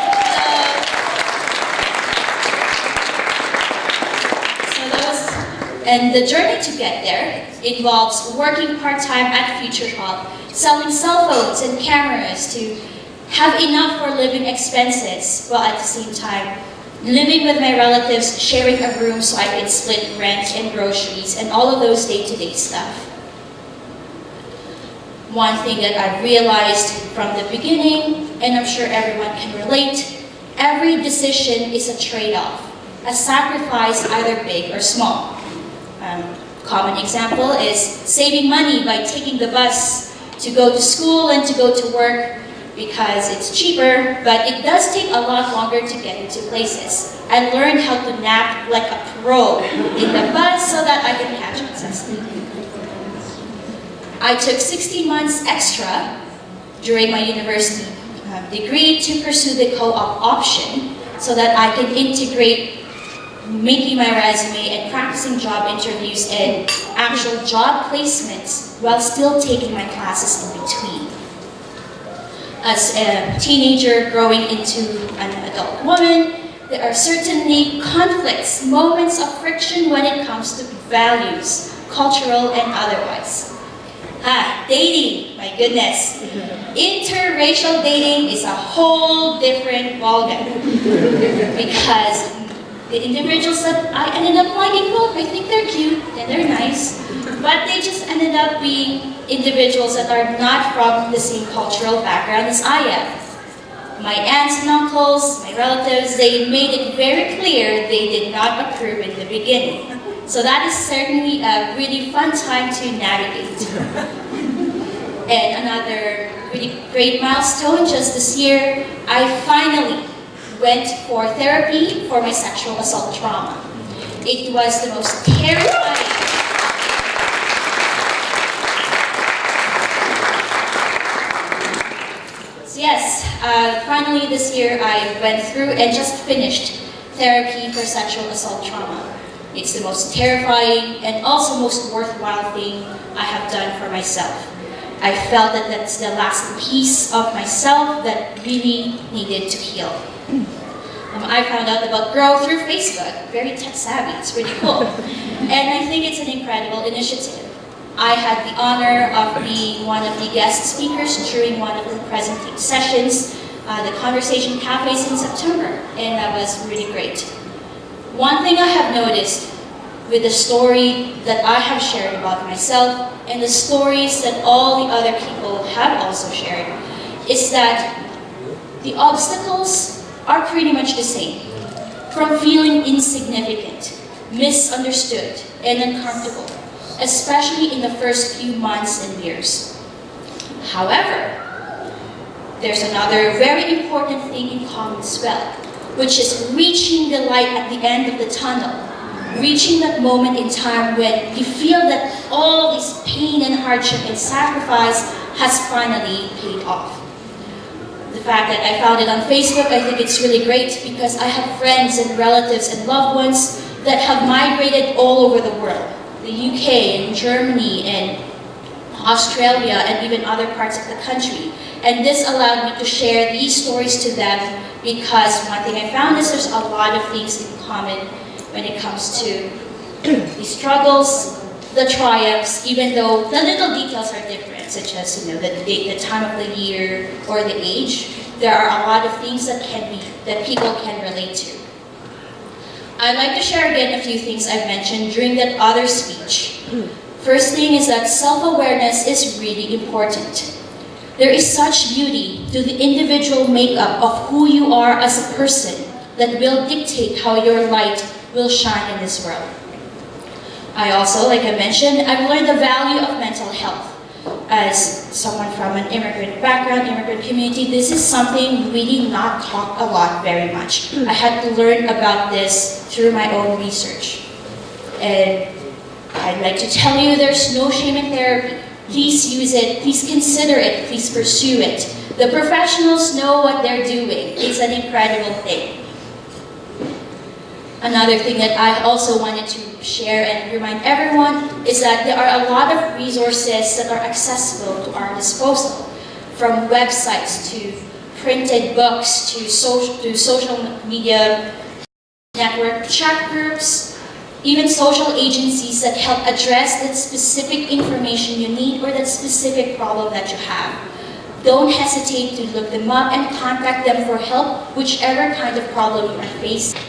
K: And the journey to get there involves working part-time at Future Hub, selling cell phones and cameras to have enough for living expenses, while at the same time living with my relatives, sharing a room so I can split rent and groceries and all of those day-to-day stuff. One thing that I've realized from the beginning, and I'm sure everyone can relate, every decision is a trade-off, a sacrifice either big or small. Common example is saving money by taking the bus to go to school and to go to work because it's cheaper, but it does take a lot longer to get into places. I learned how to nap like a pro in the bus so that I can catch myself sleeping. I took 16 months extra during my university degree to pursue the co-op option so that I can integrate making my resume and practicing job interviews and actual job placements while still taking my classes in between. As a teenager growing into an adult woman, there are certainly conflicts, moments of friction when it comes to values, cultural and otherwise. Dating, my goodness. Interracial dating is a whole different ballgame because the individuals that I ended up liking, well, I think they're cute and they're nice, but they just ended up being individuals that are not from the same cultural background as I am. My aunts and uncles, my relatives, they made it very clear they did not approve in the beginning. So that is certainly a really fun time to navigate. And another really great milestone just this year, I finally went for therapy for my sexual assault trauma. It was the most terrifying. So yes, finally this year I went through and just finished therapy for sexual assault trauma. It's the most terrifying and also most worthwhile thing I have done for myself. I felt that that's the last piece of myself that really needed to heal. I found out about Grow through Facebook, very tech savvy, it's really cool. And I think it's an incredible initiative. I had the honor of being one of the guest speakers during one of the presenting sessions, the Conversation Cafes in September, and that was really great. One thing I have noticed with the story that I have shared about myself and the stories that all the other people have also shared is that the obstacles are pretty much the same. From feeling insignificant, misunderstood, and uncomfortable, especially in the first few months and years. However, there's another very important thing in common as well, which is reaching the light at the end of the tunnel, reaching that moment in time when you feel that all this pain and hardship and sacrifice has finally paid off. The fact that I found it on Facebook, I think it's really great because I have friends and relatives and loved ones that have migrated all over the world. The UK and Germany and Australia and even other parts of the country. And this allowed me to share these stories to them because one thing I found is there's a lot of things in common when it comes to the struggles, the triumphs, even though the little details are different, such as the date, the time of the year, or the age. There are a lot of things that people can relate to. I'd like to share again a few things I've mentioned during that other speech. First thing is that self-awareness is really important. There is such beauty to the individual makeup of who you are as a person that will dictate how your light will shine in this world. I also, like I mentioned, I've learned the value of mental health. As someone from an immigrant background, immigrant community, this is something really not talked a lot very much. I had to learn about this through my own research. And I'd like to tell you there's no shame in therapy. Please use it, please consider it, please pursue it. The professionals know what they're doing. It's an incredible thing. Another thing that I also wanted to share and remind everyone is that there are a lot of resources that are accessible to our disposal, from websites to printed books to social media network chat groups, even social agencies that help address that specific information you need or that specific problem that you have. Don't hesitate to look them up and contact them for help, whichever kind of problem you are facing.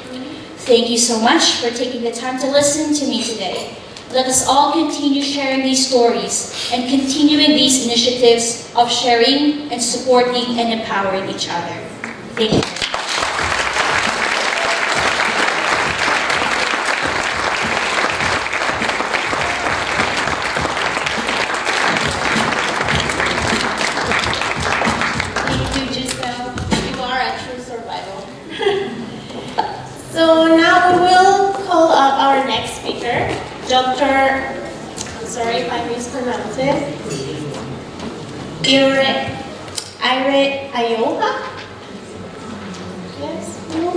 K: Thank you so much for taking the time to listen to me today. Let us all continue sharing these stories and continuing these initiatives of sharing and supporting and empowering each other. Thank you.
C: Thank you, Giselle. You are a true survival. So now we will call up our next speaker, Dr. I'm sorry if I mispronounce it, Ire Ayoha. Yes, no.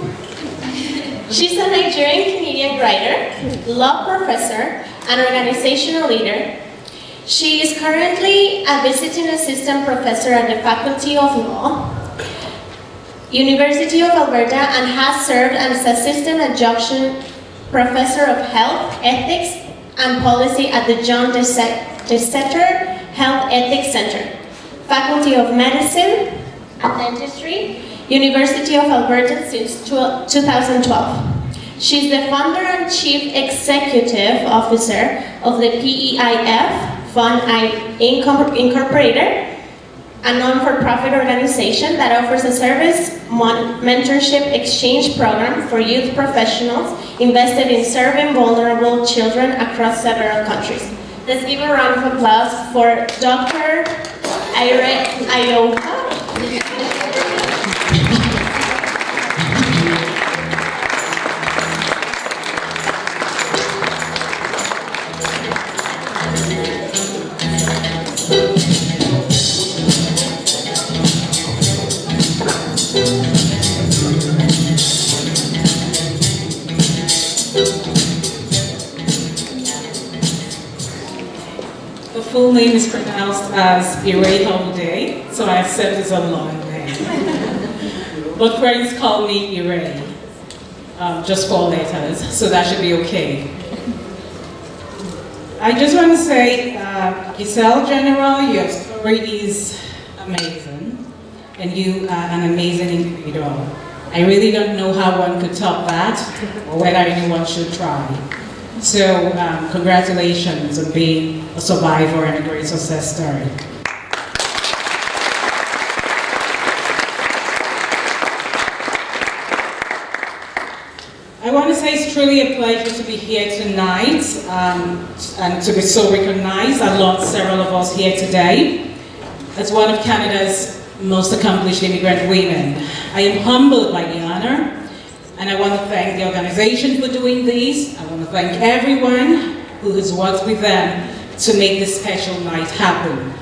C: She's a Nigerian Canadian writer, law professor, and organizational leader. She is currently a visiting assistant professor at the Faculty of Law, University of Alberta, and has served as assistant adjunct professor of health, ethics, and policy at the John Desetter Health Ethics Center, Faculty of Medicine and Dentistry, University of Alberta since 2012. She's the founder and chief executive officer of the PEIF Fund Incorporated, a non-for-profit organization that offers a service mentorship exchange program for youth professionals invested in serving vulnerable children across several countries. Let's give a round of applause for Dr. Ire Ayoha.
L: The full name is pronounced as Ire Holiday, so I accept it's a long name. But friends call me Ire, just 4 letters, so that should be okay. I just want to say, Giselle General, your story is amazing, and you are an amazing individual. I really don't know how one could top that, or whether anyone should try. So, congratulations on being a survivor and a great success story. I want to say it's truly a pleasure to be here tonight and to be so recognized. I've lost several of us here today as one of Canada's most accomplished immigrant women. I am humbled by the honor, and I want to thank the organization for doing this. I want to thank everyone who has worked with them to make this special night happen.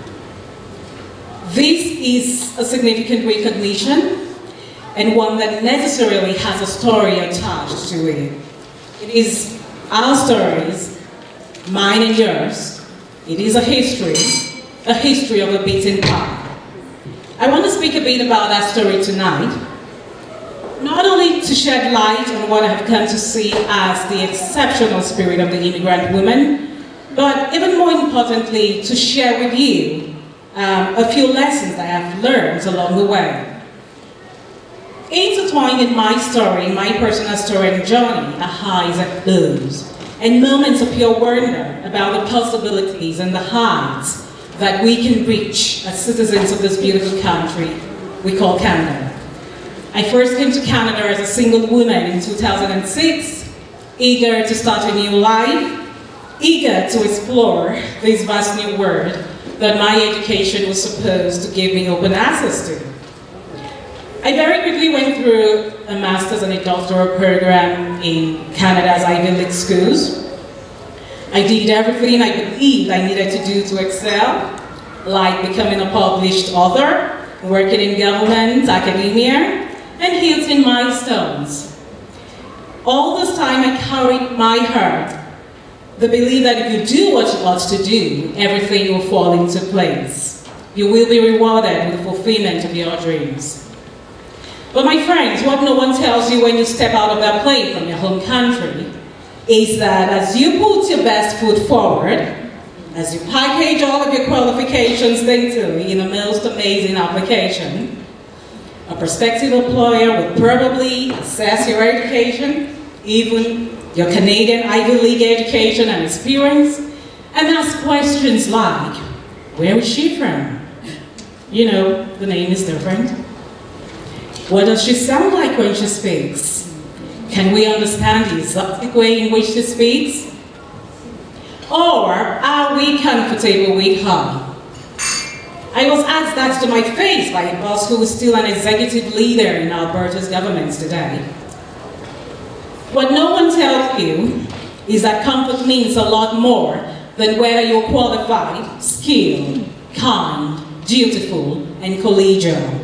L: This is a significant recognition, and one that necessarily has a story attached to it. It is our stories, mine and yours. It is a history of a beaten path. I want to speak a bit about that story tonight, not only to shed light on what I have come to see as the exceptional spirit of the immigrant woman, but even more importantly, to share with you a few lessons that I have learned along the way. Intertwined in my story, my personal story and journey, are highs and lows, and moments of pure wonder about the possibilities and the heights that we can reach as citizens of this beautiful country we call Canada. I first came to Canada as a single woman in 2006, eager to start a new life, eager to explore this vast new world that my education was supposed to give me open access to. I very quickly went through a master's and a doctoral program in Canada's Ivy League schools. I did everything I believed I needed to do to excel, like becoming a published author, working in government, academia, and hitting milestones. All this time I carried in my heart the belief that if you do what you ought to do, everything will fall into place. You will be rewarded with the fulfillment of your dreams. But my friends, what no one tells you when you step out of that plane from your home country is that as you put your best foot forward, as you package all of your qualifications daintily in a most amazing application, a prospective employer will probably assess your education, even your Canadian Ivy League education and experience, and ask questions like, where is she from? You know, the name is different. What does she sound like when she speaks? Can we understand the exotic way in which she speaks? Or are we comfortable with her? I was asked that to my face by a boss who is still an executive leader in Alberta's government today. What no one tells you is that comfort means a lot more than whether you're qualified, skilled, kind, dutiful, and collegial.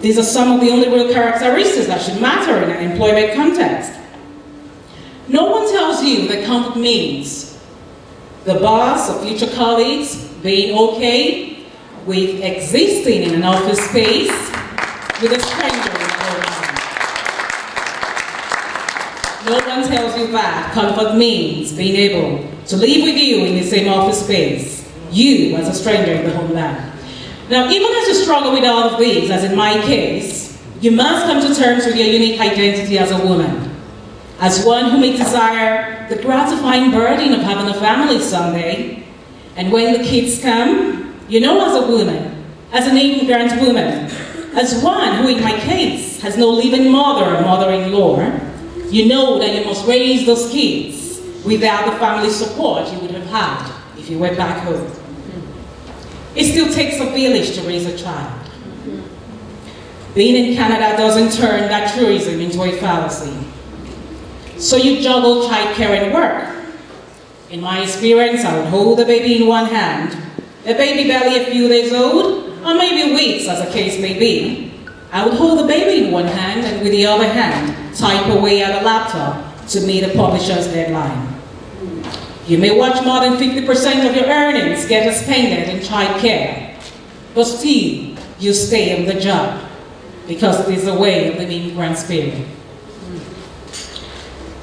L: These are some of the only real characteristics that should matter in an employment context. No one tells you that comfort means the boss or future colleagues being okay with existing in an office space with a stranger in the home. No one tells you that comfort means being able to live with you in the same office space, you as a stranger in the homeland. Now, even as you struggle with all of these, as in my case, you must come to terms with your unique identity as a woman, as one who may desire the gratifying burden of having a family someday. And when the kids come, you know, as a woman, as an immigrant woman, as one who in my case has no living mother or mother-in-law, you know that you must raise those kids without the family support you would have had if you went back home. It still takes a village to raise a child. Being in Canada doesn't turn that truism into a fallacy. So you juggle childcare and work. In my experience, I would hold the baby in one hand, a baby barely a few days old, or maybe weeks as the case may be. I would hold the baby in one hand and with the other hand, type away at a laptop to meet a publisher's deadline. You may watch more than 50% of your earnings get expended in childcare, but still, you stay on the job because it is a way of the immigrant spirit.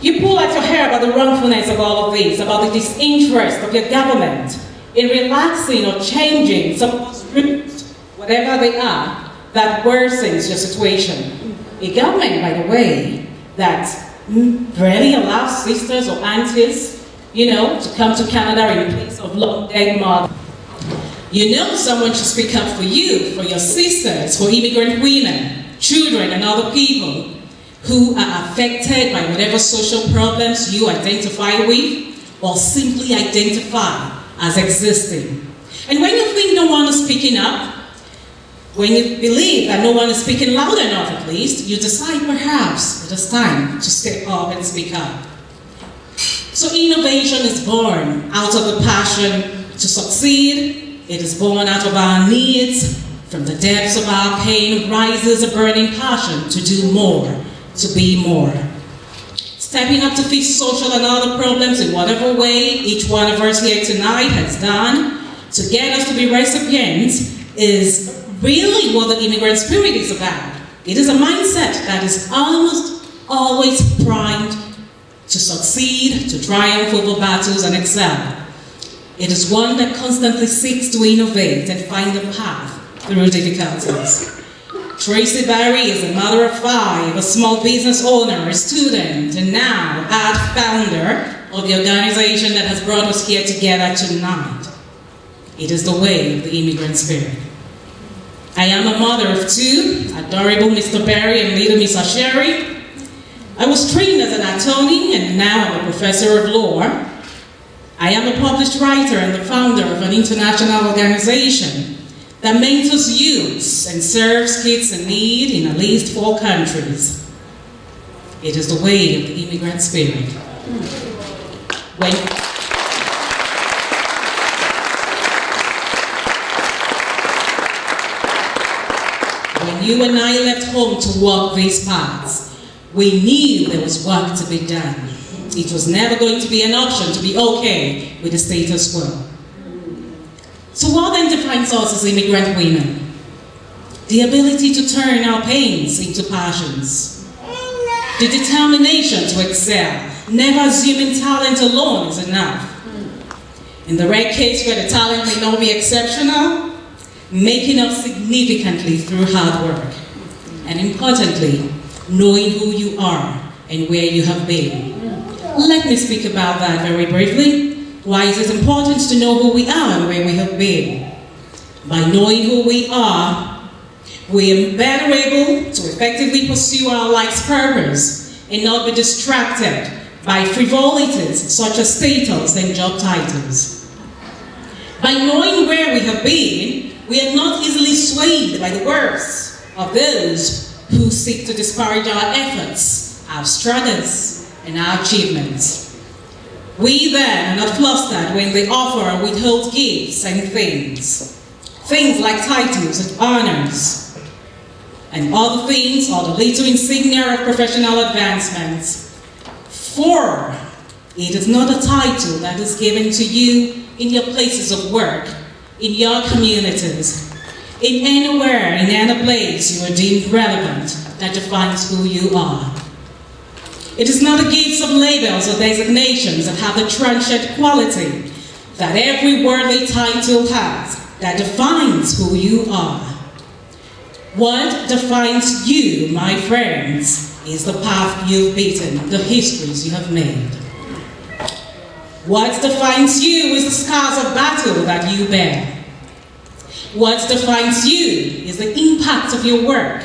L: You pull at your hair about the wrongfulness of all of this, about the disinterest of your government in relaxing or changing some of those rules, whatever they are, that worsens your situation. A government, by the way, that rarely allows sisters or aunties, to come to Canada in place of long-dead mothers. You know someone should speak up for you, for your sisters, for immigrant women, children, and other people who are affected by whatever social problems you identify with or simply identify as existing. And when you think no one is speaking up, when you believe that no one is speaking loud enough at least, you decide perhaps it is time to step up and speak up. So innovation is born out of the passion to succeed. It is born out of our needs. From the depths of our pain rises a burning passion to do more, to be more. Stepping up to face social and other problems in whatever way each one of us here tonight has done to get us to be recipients is really what the immigrant spirit is about. It is a mindset that is almost always primed to succeed, to triumph over battles and excel. It is one that constantly seeks to innovate and find a path through difficulties. Tracy Barry is a mother of 5, a small business owner, a student, and now founder of the organization that has brought us here together tonight. It is the way of the immigrant spirit. I am a mother of 2, adorable Mr. Barry and little Miss Asheri. I was trained as an attorney and now I'm a professor of law. I am a published writer and the founder of an international organization that mentors youths and serves kids in need in at least 4 countries. It is the way of the immigrant spirit. When you and I left home to walk these paths, we knew there was work to be done. It was never going to be an option to be okay with the status quo. So what then defines us as immigrant women? The ability to turn our pains into passions. The determination to excel, never assuming talent alone is enough. In the rare case where the talent may not be exceptional, making up significantly through hard work. And importantly, knowing who you are and where you have been. Let me speak about that very briefly. Why is it important to know who we are and where we have been? By knowing who we are, we are better able to effectively pursue our life's purpose and not be distracted by frivolities such as status and job titles. By knowing where we have been, we are not easily swayed by the words of those who seek to disparage our efforts, our struggles, and our achievements. We then are not flustered when they offer or withhold gifts and things. Things like titles and honors, and other things, or the little insignia of professional advancements. For it is not a title that is given to you in your places of work, in your communities, in anywhere, in any place you are deemed relevant that defines who you are. It is not the gifts of labels or designations that have the transient quality that every worldly title has that defines who you are. What defines you, my friends, is the path you've beaten, the histories you have made. What defines you is the scars of battle that you bear. What defines you is the impact of your work,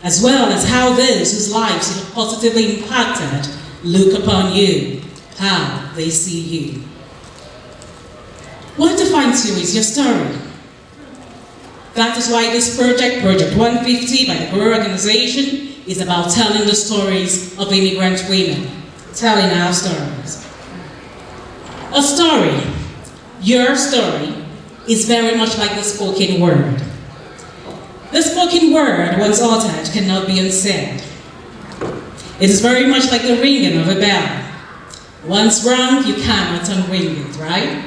L: as well as how those whose lives you have positively impacted look upon you, how they see you. What defines you is your story. That is why this project, Project 150 by the Grow Organization, is about telling the stories of immigrant women, telling our stories. A story, your story, is very much like the spoken word. The spoken word, once uttered, cannot be unsaid. It is very much like the ringing of a bell. Once rung, you cannot unring it, right?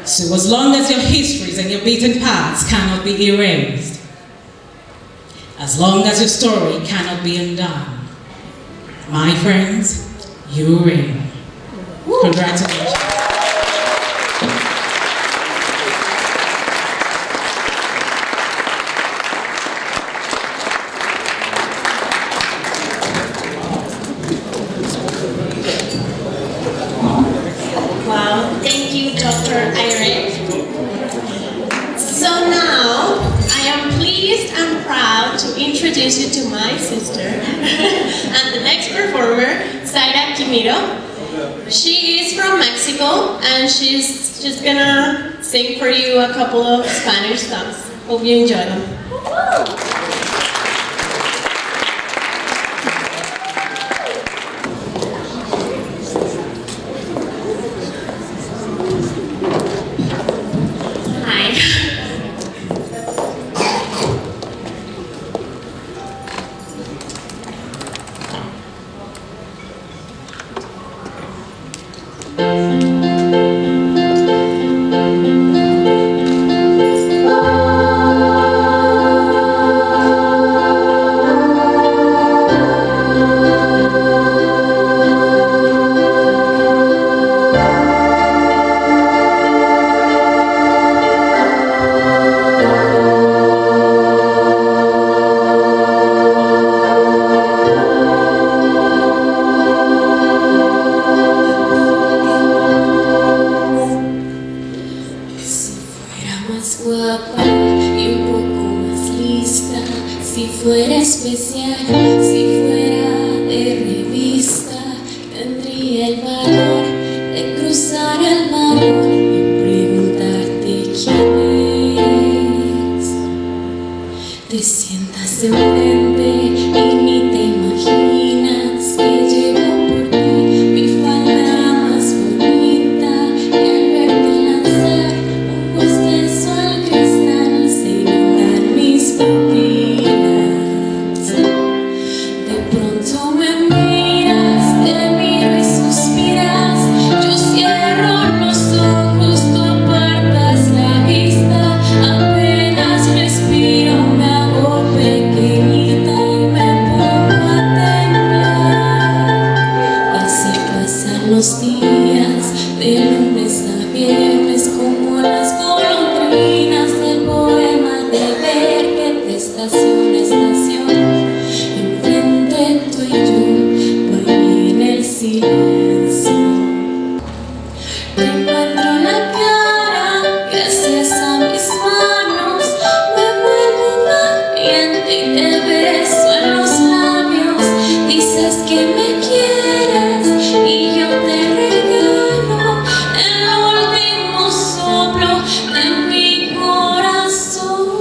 L: So as long as your histories and your beaten paths cannot be erased, as long as your story cannot be undone, my friends, you reign. Congratulations.
C: Wow, thank you, Dr. Irene. So now, I am pleased and proud to introduce you to my sister and the next performer, Zaira Quimiro. She is from Mexico and she's just gonna sing for you a couple of Spanish songs. Hope you enjoy them.
M: De mi corazón.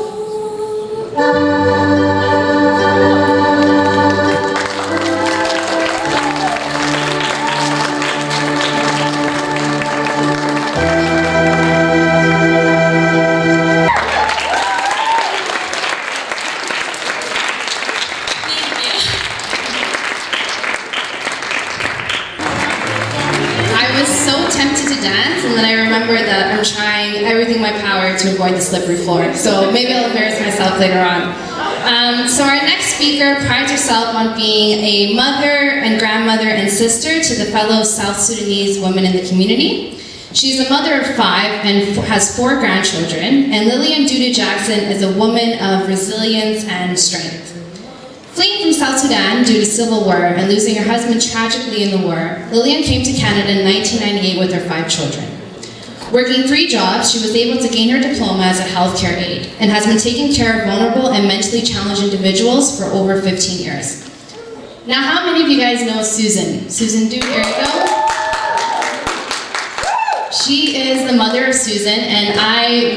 B: to avoid the slippery floor. So maybe I'll embarrass myself later on. So our next speaker prides herself on being a mother and grandmother and sister to the fellow South Sudanese women in the community. She's a mother of 5 and has 4 grandchildren, and Lillian Duda Jackson is a woman of resilience and strength. Fleeing from South Sudan due to civil war and losing her husband tragically in the war, Lillian came to Canada in 1998 with her 5 children. Working 3 jobs, she was able to gain her diploma as a healthcare aide and has been taking care of vulnerable and mentally challenged individuals for over 15 years. Now, how many of you guys know Susan? Susan Duke, here you go. She is the mother of Susan, and I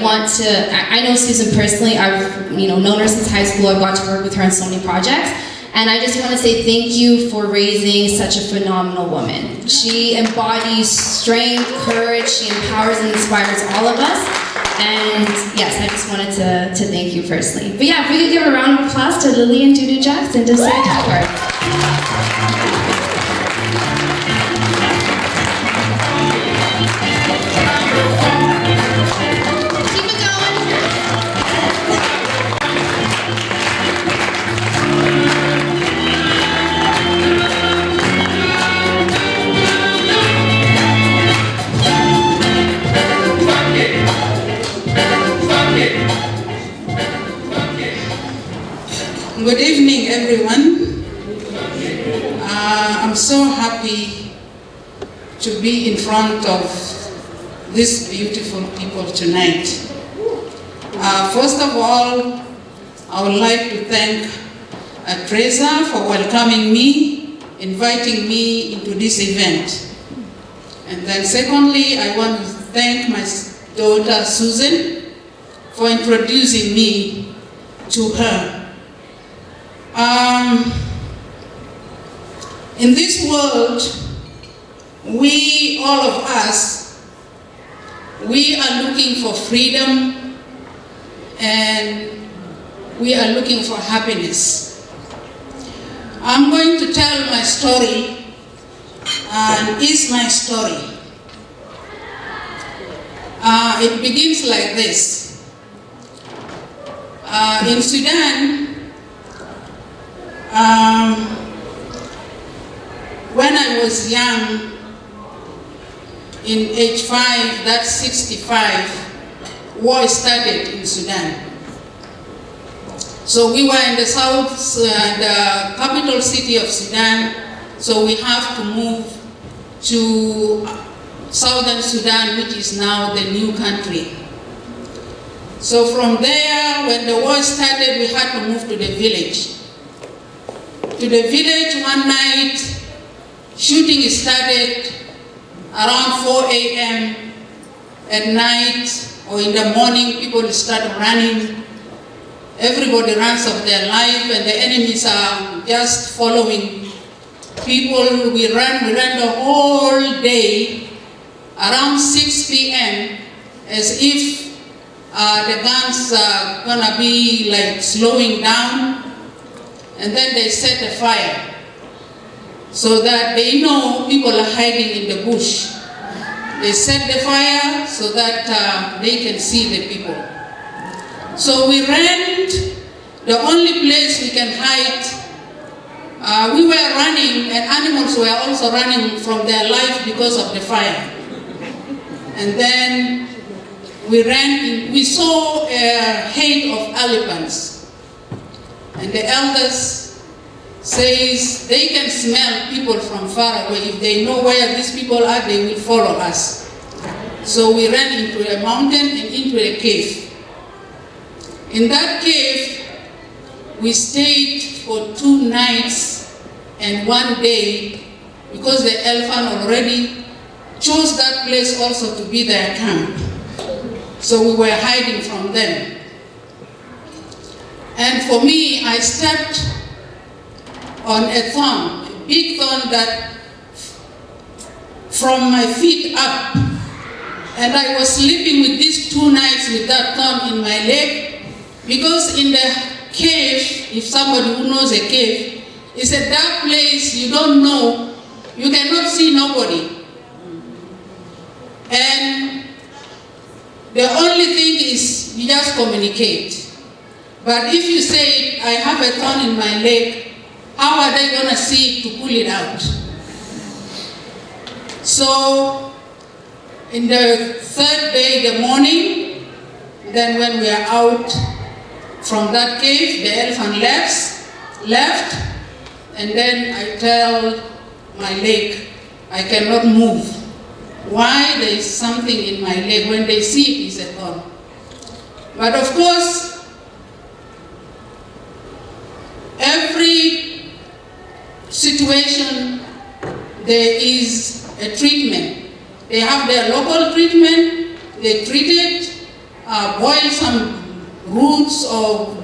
B: know Susan personally. I've known her since high school. I've got to work with her on so many projects. And I just want to say thank you for raising such a phenomenal woman. She embodies strength, courage, she empowers and inspires all of us. And yes, I just wanted to thank you personally. But yeah, if we could give a round of applause to Lillian Duda Jackson to say that word.
M: Good evening, everyone. I'm so happy to be in front of these beautiful people tonight. First of all, I would like to thank Teresa for welcoming me, inviting me into this event. And then secondly, I want to thank my daughter Susan for introducing me to her. In this world, all of us, we are looking for freedom and we are looking for happiness. I'm going to tell my story, and it's my story. It begins like this. In Sudan, when I was young, in age 5, that's 65, war started in Sudan. So we were in the south, the capital city of Sudan, so we have to move to southern Sudan, which is now the new country. So from there, when the war started, we had to move to the village. To the village one night, shooting started around 4 a.m. at night or in the morning. People start running. Everybody runs for their life and the enemies are just following people. We ran the whole day around 6 p.m. as if the guns are gonna be like slowing down. And then they set a fire so that they know people are hiding in the bush. They set the fire so that they can see the people. So we ran. The only place we can hide, we were running and animals were also running from their life because of the fire. And then we ran, we saw a herd of elephants. And the elders says they can smell people from far away. If they know where these people are, they will follow us. So we ran into a mountain and into a cave. In that cave, we stayed for 2 nights and 1 day because the elephant already chose that place also to be their camp. So we were hiding from them. And for me, I stepped on a thorn, a big thorn that from my feet up. And I was sleeping with these 2 nights with that thorn in my leg, because in the cave, if somebody who knows a cave, it's a dark place, you don't know, you cannot see nobody. And the only thing is You just communicate. But if you say, I have a thorn in my leg, how are they going to see it to pull it out? So, in the third day, the morning, then when we are out from that cave, the elephant left, and then I tell my leg, I cannot move. Why? There is something in my leg. When they see it, it's a thorn. But of course, every situation, there is a treatment. They have their local treatment, they treat it, boil some roots or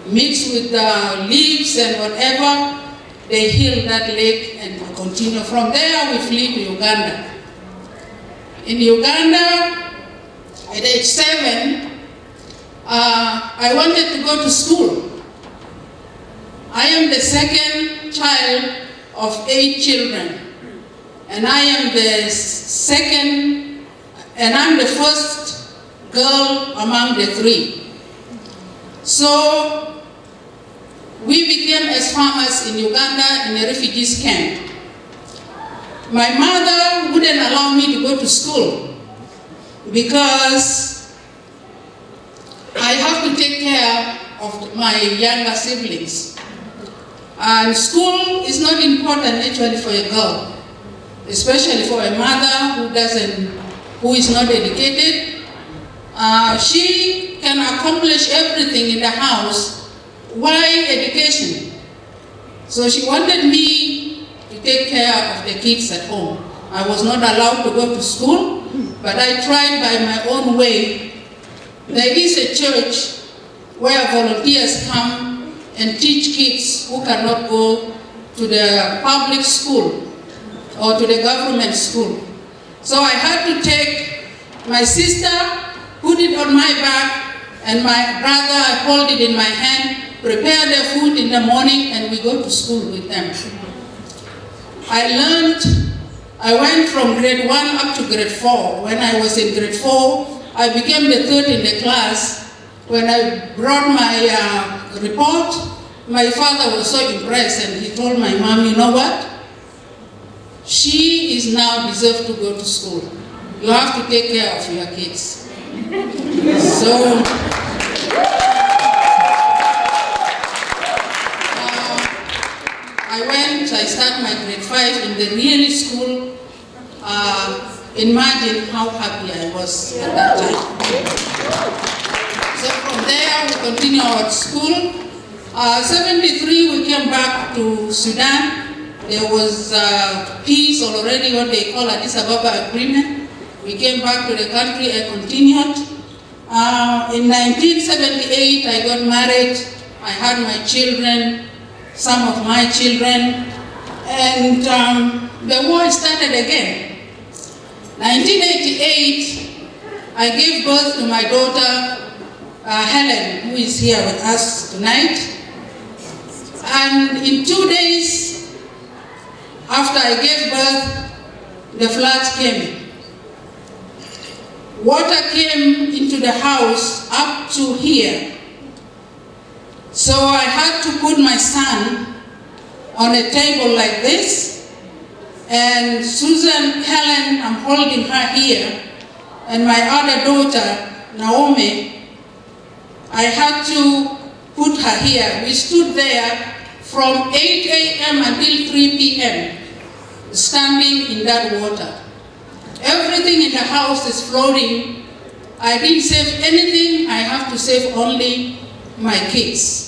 M: mix with leaves and whatever, they heal that leg and continue. From there, we flee to Uganda. In Uganda, at age 7, I wanted to go to school. I am the second child of 8 children, and I am the second, and I'm the first girl among the 3. So we became as farmers in Uganda in a refugees camp. My mother wouldn't allow me to go to school because I have to take care of my younger siblings. And school is not important actually for a girl, especially for a mother who is not educated. She can accomplish everything in the house. Why education? So she wanted me to take care of the kids at home. I was not allowed to go to school, but I tried by my own way. There is a church where volunteers come and teach kids who cannot go to the public school or to the government school. So I had to take my sister, put it on my back, and my brother, I hold it in my hand, prepare their food in the morning, and we go to school with them. I went from grade 1 up to grade 4. When I was in grade 4, I became the 3rd in the class. When I brought my report, my father was so impressed and he told my mom, you know what? She is now deserved to go to school. You have to take care of your kids. So, I started my grade 5 in the Really school. Imagine how happy I was at that time. So from there, we continued our school. 73, we came back to Sudan. There was peace already, what they call Addis Ababa Agreement. We came back to the country and continued. In 1978, I got married. I had my children, some of my children, and the war started again. 1988, I gave birth to my daughter, Helen, who is here with us tonight. And in 2 days after I gave birth, the floods came. Water came into the house up to here. So I had to put my son on a table like this, and Helen, I'm holding her here, and my other daughter, Naomi, I had to put her here. We stood there from 8 a.m. until 3 p.m., standing in that water. Everything in the house is floating. I didn't save anything. I have to save only my kids.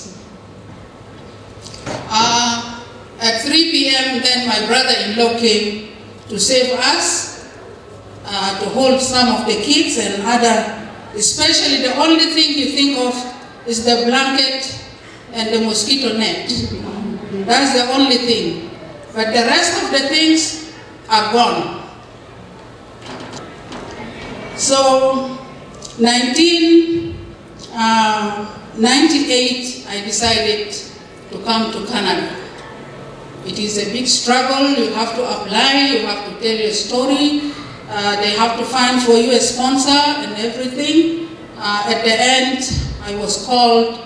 M: At 3 p.m., then my brother-in-law came to save us, to hold some of the kids and other, especially the only thing you think of is the blanket and the mosquito net. That's the only thing. But the rest of the things are gone. So, 1998, I decided to come to Canada. It is a big struggle. You have to apply, you have to tell your story. They have to find for you a sponsor and everything. At the end, I was called.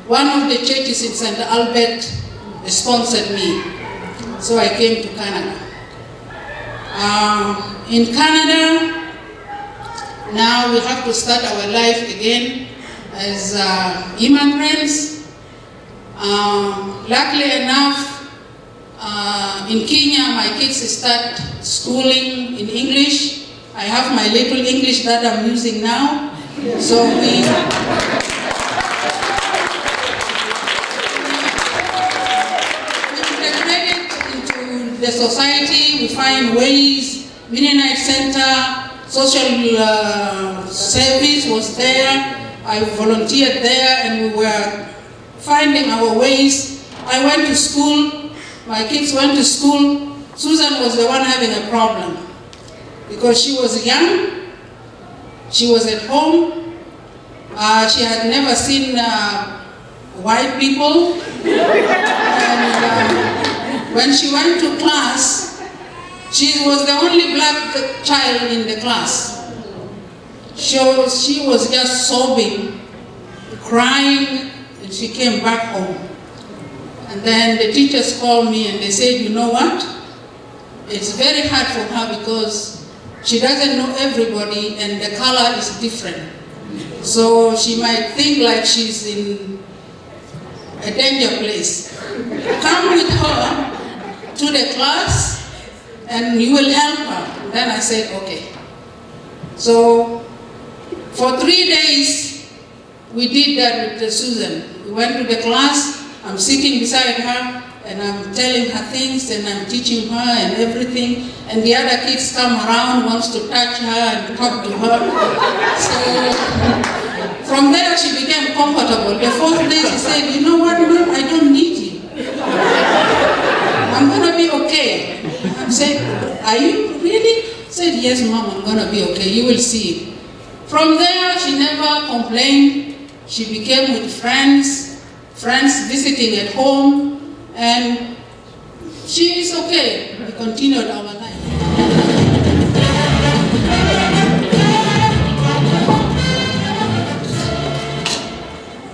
M: One of the churches in St. Albert sponsored me, so I came to Canada. In Canada, now we have to start our life again as immigrants. Luckily enough, in Kenya, my kids start schooling in English. I have my little English that I'm using now. So we integrated into the society. We find ways. Mennonite Center, social service was there. I volunteered there, and we were finding our ways. I went to school. My kids went to school. Susan was the one having a problem because she was young. She was at home. She had never seen white people. And when she went to class, she was the only black child in the class. She was just sobbing, crying, and she came back home. And then the teachers called me and they said, you know what? It's very hard for her because she doesn't know everybody and the color is different. So she might think like she's in a danger place. Come with her to the class and you will help her. And then I said, okay. So for 3 days, we did that with Susan. We went to the class, I'm sitting beside her, and I'm telling her things, and I'm teaching her and everything. And the other kids come around, wants to touch her and talk to her. So from there, she became comfortable. The 4th day, she said, you know what, Mom, I don't need you. I'm gonna be okay. I'm saying, are you really? I said, yes, Mom, I'm gonna be okay. You will see. From there, she never complained. She became with friends visiting at home, and she is okay. We continued our life.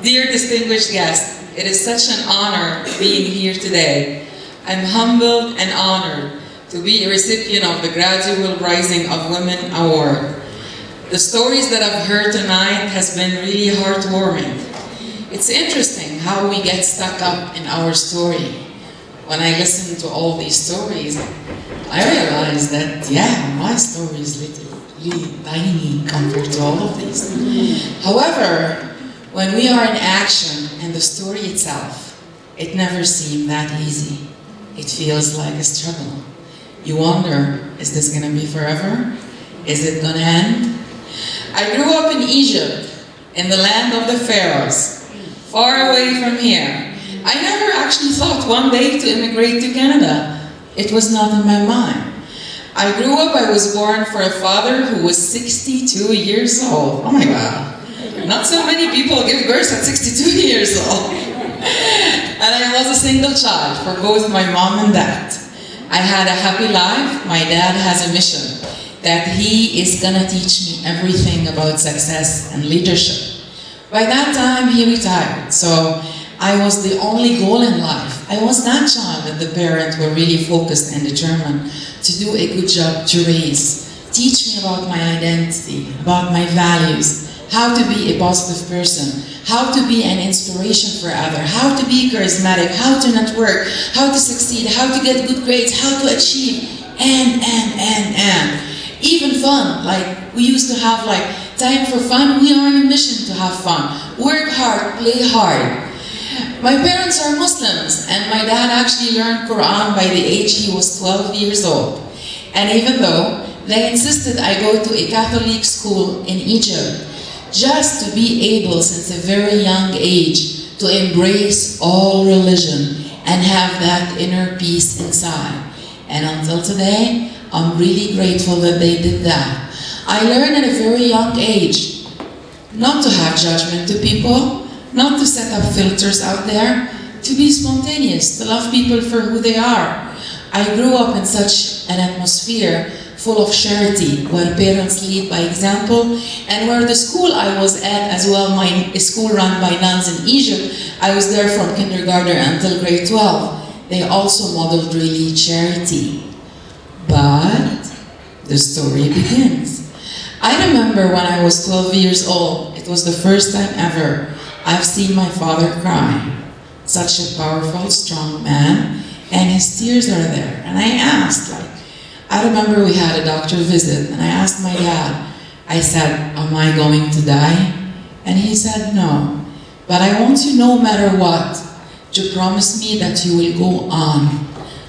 N: Dear distinguished guests, it is such an honor being here today. I'm humbled and honored to be a recipient of the Gradual Rising of Women Award. The stories that I've heard tonight has been really heartwarming. It's interesting how we get stuck up in our story. When I listen to all these stories, I realize that, yeah, my story is really tiny compared to all of these. However, when we are in action and the story itself, it never seemed that easy. It feels like a struggle. You wonder, is this gonna be forever? Is it gonna end? I grew up in Egypt, in the land of the pharaohs, far away from here. I never actually thought one day to immigrate to Canada. It was not in my mind. I grew up, I was born for a father who was 62 years old. Oh my God. Not so many people give birth at 62 years old. And I was a single child for both my mom and dad. I had a happy life. My dad has a mission that he is gonna teach me everything about success and leadership. By that time, he retired, so I was the only goal in life. I was that child that the parents were really focused and determined to do a good job to raise. Teach me about my identity, about my values, how to be a positive person, how to be an inspiration for others, how to be charismatic, how to network, how to succeed, how to get good grades, how to achieve, and. Even fun, like we used to have like time for fun. We are on a mission to have fun. Work hard, play hard. My parents are Muslims, and my dad actually learned Quran by the age he was 12 years old. And even though they insisted I go to a Catholic school in Egypt, just to be able since a very young age to embrace all religion and have that inner peace inside. And until today, I'm really grateful that they did that. I learned at a very young age not to have judgment to people, not to set up filters out there, to be spontaneous, to love people for who they are. I grew up in such an atmosphere full of charity, where parents lead by example, and where the school I was at as well, my school run by nuns in Egypt, I was there from kindergarten until grade 12. They also modeled really charity. But the story begins. I remember when I was 12 years old, it was the first time ever I've seen my father cry. Such a powerful, strong man, and his tears are there. And I asked, I remember we had a doctor visit, and I asked my dad, I said, am I going to die? And he said, no. But I want you, no matter what, to promise me that you will go on.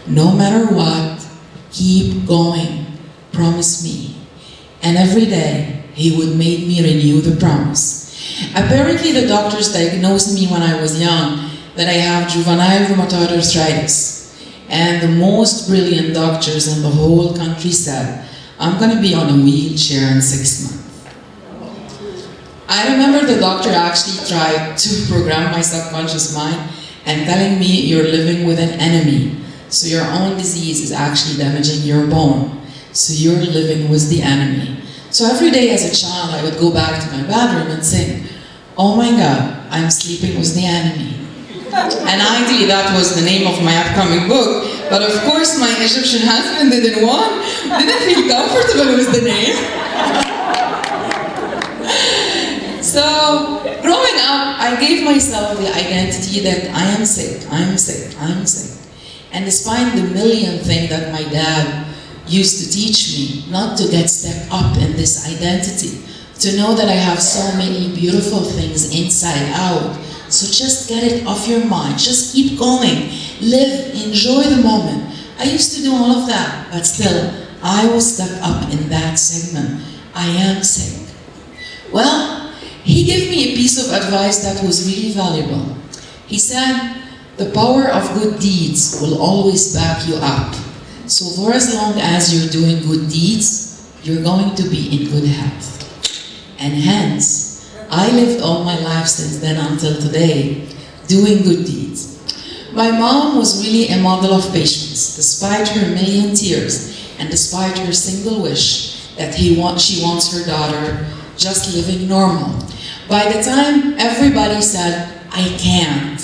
N: No matter what, keep going. Promise me. And every day, he would make me renew the promise. Apparently, the doctors diagnosed me when I was young that I have juvenile rheumatoid arthritis. And the most brilliant doctors in the whole country said, I'm going to be on a wheelchair in 6 months. I remember the doctor actually tried to program my subconscious mind and telling me you're living with an enemy. So your own disease is actually damaging your bone. So you're living with the enemy. So every day as a child, I would go back to my bedroom and sing, oh my God, I'm sleeping with the enemy. And ideally, that was the name of my upcoming book. But of course, my Egyptian husband didn't feel comfortable with the name. So, growing up, I gave myself the identity that I am sick, I'm sick, I'm sick. And despite the million things that my dad used to teach me, not to get stuck up in this identity, to know that I have so many beautiful things inside out. So just get it off your mind, just keep going, live, enjoy the moment. I used to do all of that, but still, I was stuck up in that segment. I am sick. Well, he gave me a piece of advice that was really valuable. He said, the power of good deeds will always back you up. So for as long as you're doing good deeds, you're going to be in good health. And hence, I lived all my life since then until today, doing good deeds. My mom was really a model of patience, despite her million tears, and despite her single wish that she wants her daughter just living normal. By the time everybody said, I can't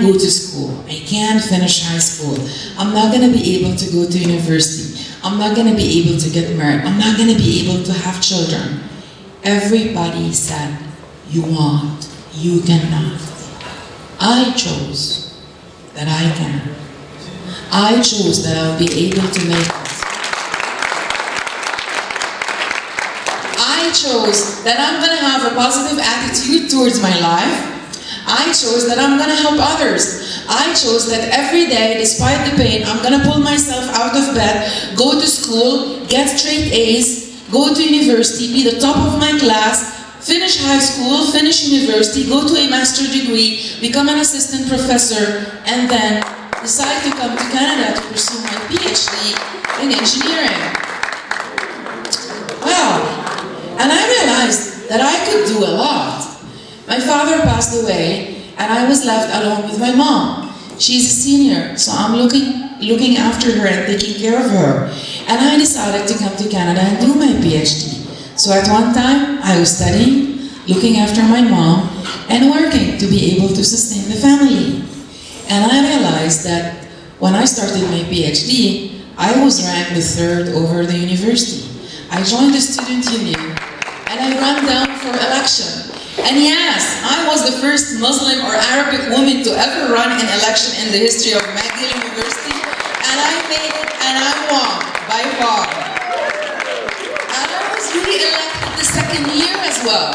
N: go to school, I can't finish high school, I'm not going to be able to go to university, I'm not going to be able to get married, I'm not going to be able to have children. Everybody said, you want, you cannot. I chose that I can. I chose that I'll be able to make it. I chose that I'm going to have a positive attitude towards my life. I chose that I'm going to help others. I chose that every day, despite the pain, I'm going to pull myself out of bed, go to school, get straight A's, go to university, be the top of my class, finish high school, finish university, go to a master's degree, become an assistant professor, and then decide to come to Canada to pursue my PhD in engineering. Well, and I realized that I could do a lot. My father passed away, and I was left alone with my mom. She's a senior, so I'm looking after her and taking care of her. And I decided to come to Canada and do my PhD. So at one time, I was studying, looking after my mom, and working to be able to sustain the family. And I realized that when I started my PhD, I was ranked the third over the university. I joined the student union, and I ran down for election. And yes, I was the first Muslim or Arabic woman to ever run an election in the history of McGill University, and I made it, and I won, by far. And I was really elected the second year as well.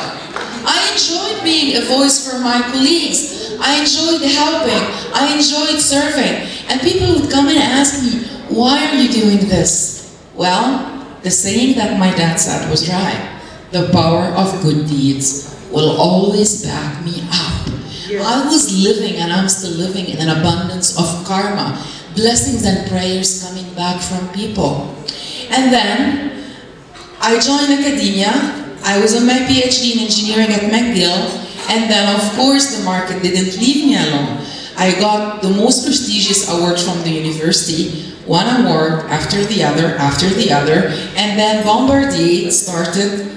N: I enjoyed being a voice for my colleagues. I enjoyed helping. I enjoyed serving. And people would come and ask me, why are you doing this? Well, the saying that my dad said was right. The power of good deeds will always back me up. I was living, and I'm still living, in an abundance of karma, blessings and prayers coming back from people. And then I joined academia. I was on my PhD in engineering at McGill, and then of course the market didn't leave me alone. I got the most prestigious awards from the university, one award after the other, and then Bombardier started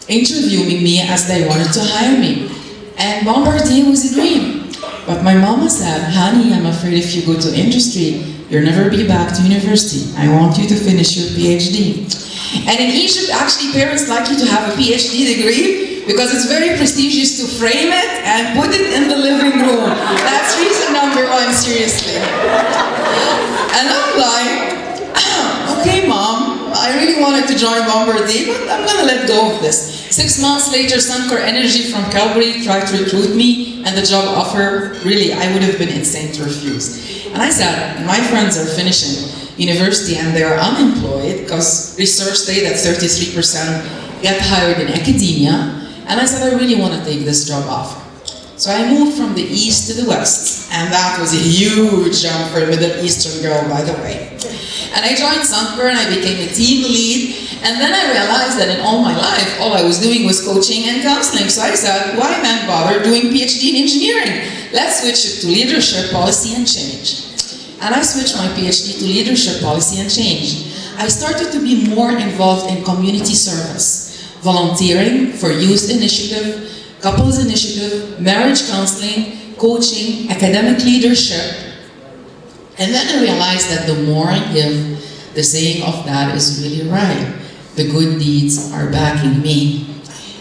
N: interviewing me as they wanted to hire me. And Bombardier was a dream. But my mama said, honey, I'm afraid if you go to industry, you'll never be back to university. I want you to finish your PhD. And in Egypt, actually, parents like you to have a PhD degree because it's very prestigious to frame it and put it in the living room. That's reason number one, seriously. And I'm like, okay, Mom, I really wanted to join Bombardier, but I'm gonna let go of this. 6 months later, Suncor Energy from Calgary tried to recruit me, and the job offer, really, I would have been insane to refuse. And I said, my friends are finishing university and they're unemployed because research say that 33% get hired in academia. And I said, I really want to take this job offer. So I moved from the east to the west, and that was a huge jump for a Middle Eastern girl, by the way. And I joined Suncor and I became a team lead, and then I realized that in all my life, all I was doing was coaching and counseling. So I said, why then bother doing PhD in engineering? Let's switch it to leadership, policy, and change. And I switched my PhD to leadership, policy, and change. I started to be more involved in community service, volunteering for youth initiative, couples initiative, marriage counseling, coaching, academic leadership. And then I realized that the more I give, the saying of that is really right. The good deeds are backing me.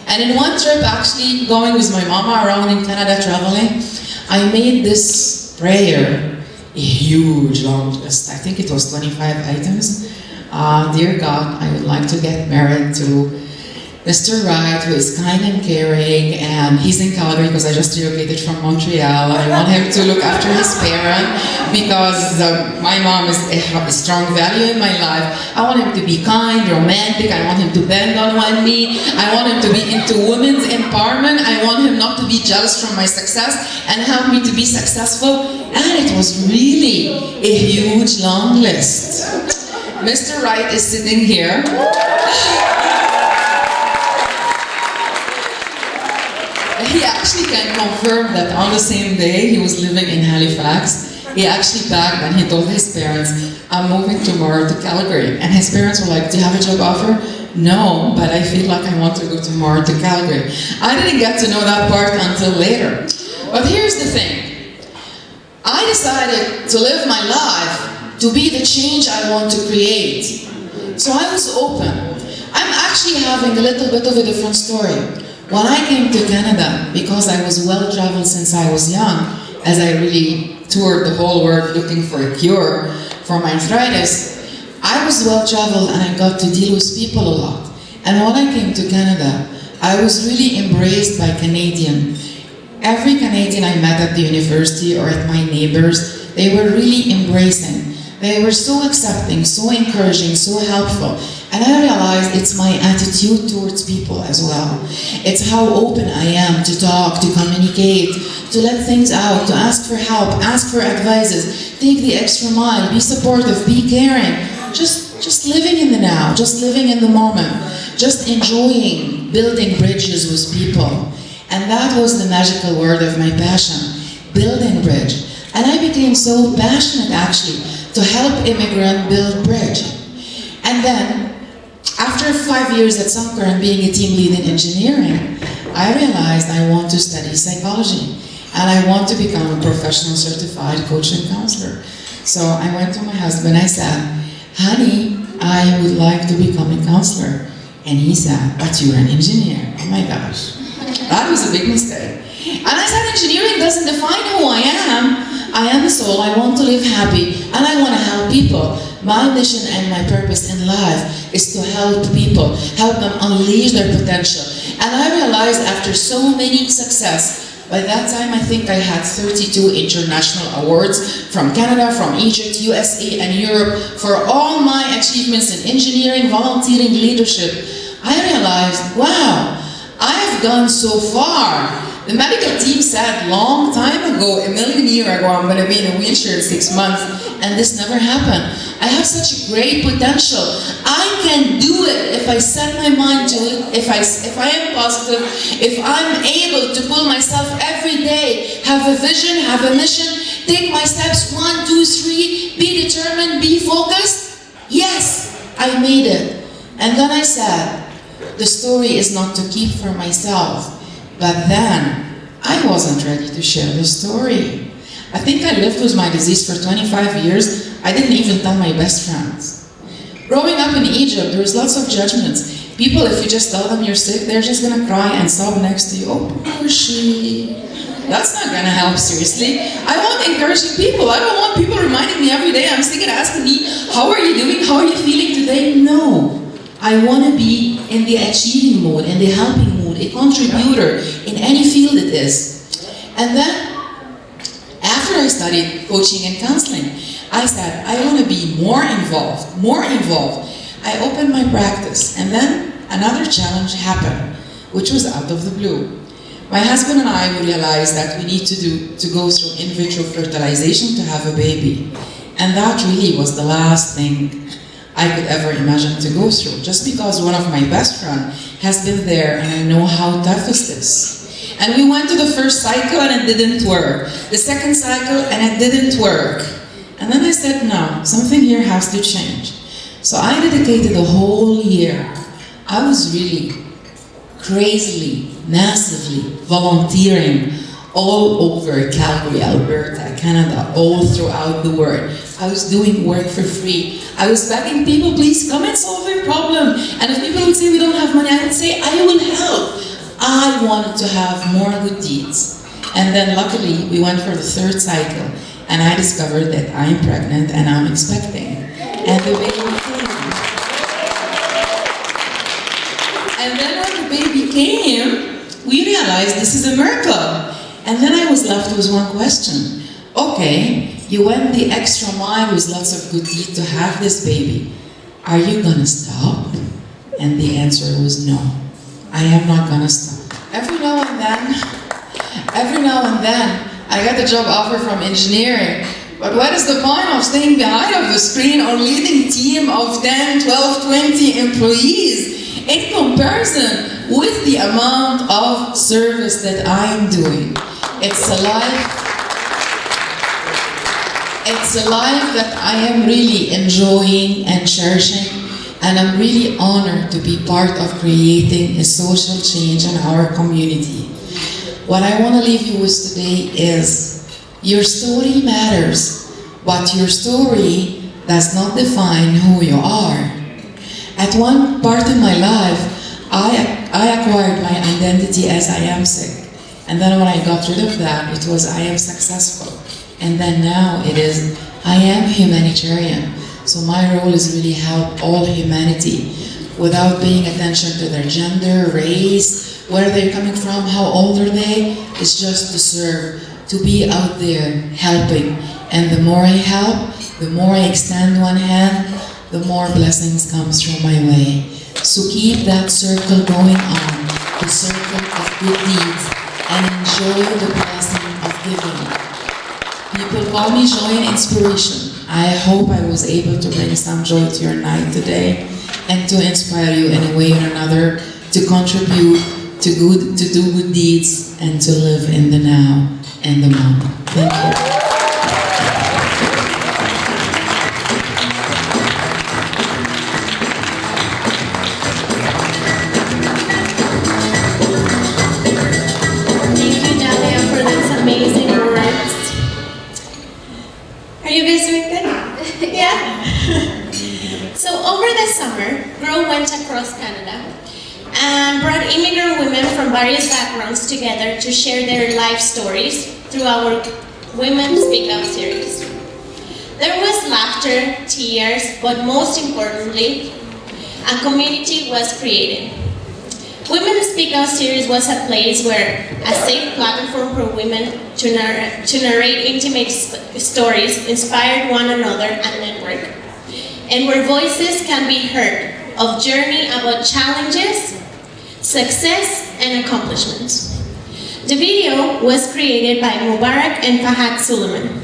N: And in one trip, actually, going with my mama around in Canada traveling, I made this prayer, a huge long list. I think it was 25 items. Dear God, I would like to get married to Mr. Wright, who is kind and caring, and he's in Calgary because I just relocated from Montreal. I want him to look after his parents because my mom is a strong value in my life. I want him to be kind, romantic. I want him to bend on one knee. I want him to be into women's empowerment. I want him not to be jealous from my success and help me to be successful. And it was really a huge, long list. Mr. Wright is sitting here. He actually can confirm that on the same day he was living in Halifax, he actually packed and he told his parents, I'm moving tomorrow to Calgary. And his parents were like, do you have a job offer? No, but I feel like I want to go tomorrow to Calgary. I didn't get to know that part until later. But here's the thing. I decided to live my life to be the change I want to create. So I was open. I'm actually having a little bit of a different story. When I came to Canada, because I was well-traveled since I was young, as I really toured the whole world looking for a cure for my arthritis, I was well-traveled and I got to deal with people a lot. And when I came to Canada, I was really embraced by Canadians. Every Canadian I met at the university or at my neighbors, they were really embracing. They were so accepting, so encouraging, so helpful. And I realized it's my attitude towards people as well. It's how open I am to talk, to communicate, to let things out, to ask for help, ask for advices, take the extra mile, be supportive, be caring. Just living in the now, just living in the moment, just enjoying building bridges with people. And that was the magical word of my passion, building bridge. And I became so passionate actually to help immigrants build bridge. And then, after 5 years at Suncor and being a team lead in engineering, I realized I want to study psychology and I want to become a professional certified coach and counselor. So I went to my husband, I said, honey, I would like to become a counselor. And he said, but you're an engineer. Oh my gosh, that was a big mistake. And I said, engineering doesn't define who I am. I am a soul, I want to live happy, and I want to help people. My mission and my purpose in life is to help people, help them unleash their potential. And I realized after so many success, by that time I think I had 32 international awards from Canada, from Egypt, USA, and Europe for all my achievements in engineering, volunteering, leadership. I realized, wow, I have gone so far. The medical team said long time ago, a million years ago, I'm going to be in a wheelchair in 6 months, and this never happened. I have such a great potential. I can do it if I set my mind to it, if I am positive, if I'm able to pull myself every day, have a vision, have a mission,
M: take my steps 1, 2, 3, be determined, be focused? Yes, I made it. And then I said, the story is not to keep for myself. But then, I wasn't ready to share the story. I think I lived with my disease for 25 years. I didn't even tell my best friends. Growing up in Egypt, there was lots of judgments. People, if you just tell them you're sick, they're just gonna cry and sob next to you. Oh, poor she. That's not gonna help, seriously. I want encouraging people. I don't want people reminding me every day, I'm sick, and asking me, how are you doing? How are you feeling today? No. I wanna be in the achieving mode, in the helping mode, a contributor in any field it is. And then, after I studied coaching and counseling, I said, I want to be more involved, more involved. I opened my practice, and then another challenge happened, which was out of the blue. My husband and I realized that we need to go through in vitro fertilization to have a baby. And that really was the last thing I could ever imagine to go through, just because one of my best friends has been there and I know how tough is this. And we went to the first cycle and it didn't work. The second cycle and it didn't work. And then I said, no, something here has to change. So I dedicated a whole year. I was really crazily, massively volunteering all over Calgary, Alberta, Canada, all throughout the world. I was doing work for free. I was begging people, please come and solve your problem. And if people would say we don't have money, I would say, I will help. I wanted to have more good deeds. And then luckily, we went for the third cycle, and I discovered that I'm pregnant and I'm expecting. And the baby came. And then when the baby came, we realized this is a miracle. And then I was left with one question. Okay, you went the extra mile with lots of good deeds to have this baby. Are you gonna stop? And the answer was no. I am not gonna stop. Every now and then, I got a job offer from engineering. But what is the point of staying behind of the screen or leading a team of 10, 12, 20 employees in comparison with the amount of service that I'm doing? It's a life that I am really enjoying and cherishing, and I'm really honored to be part of creating a social change in our community. What I want to leave you with today is your story matters, but your story does not define who you are. At one part in my life, I acquired my identity as I am sick. And then when I got rid of that, it was I am successful. And then now it is I am humanitarian. So my role is really help all humanity without paying attention to their gender, race, where they're coming from, how old are they. It's just to serve, to be out there helping. And the more I help, the more I extend one hand, the more blessings come through my way. So keep that circle going on, the circle of good deeds, and enjoy the blessing of giving. People call me joy and inspiration. I hope I was able to bring some joy to your night today and to inspire you in a way or another to contribute to do good deeds and to live in the now and the moment. Thank you.
C: Amazing words. Are you guys doing good? Yeah? So over the summer, Grow went across Canada and brought immigrant women from various backgrounds together to share their life stories through our Women Speak Out series. There was laughter, tears, but most importantly, a community was created. Women Speak Out series was a place where a safe platform for women to narrate intimate stories, inspired one another and network, and where voices can be heard of journey about challenges, success, and accomplishments. The video was created by Mubarak and Fahad Suleiman.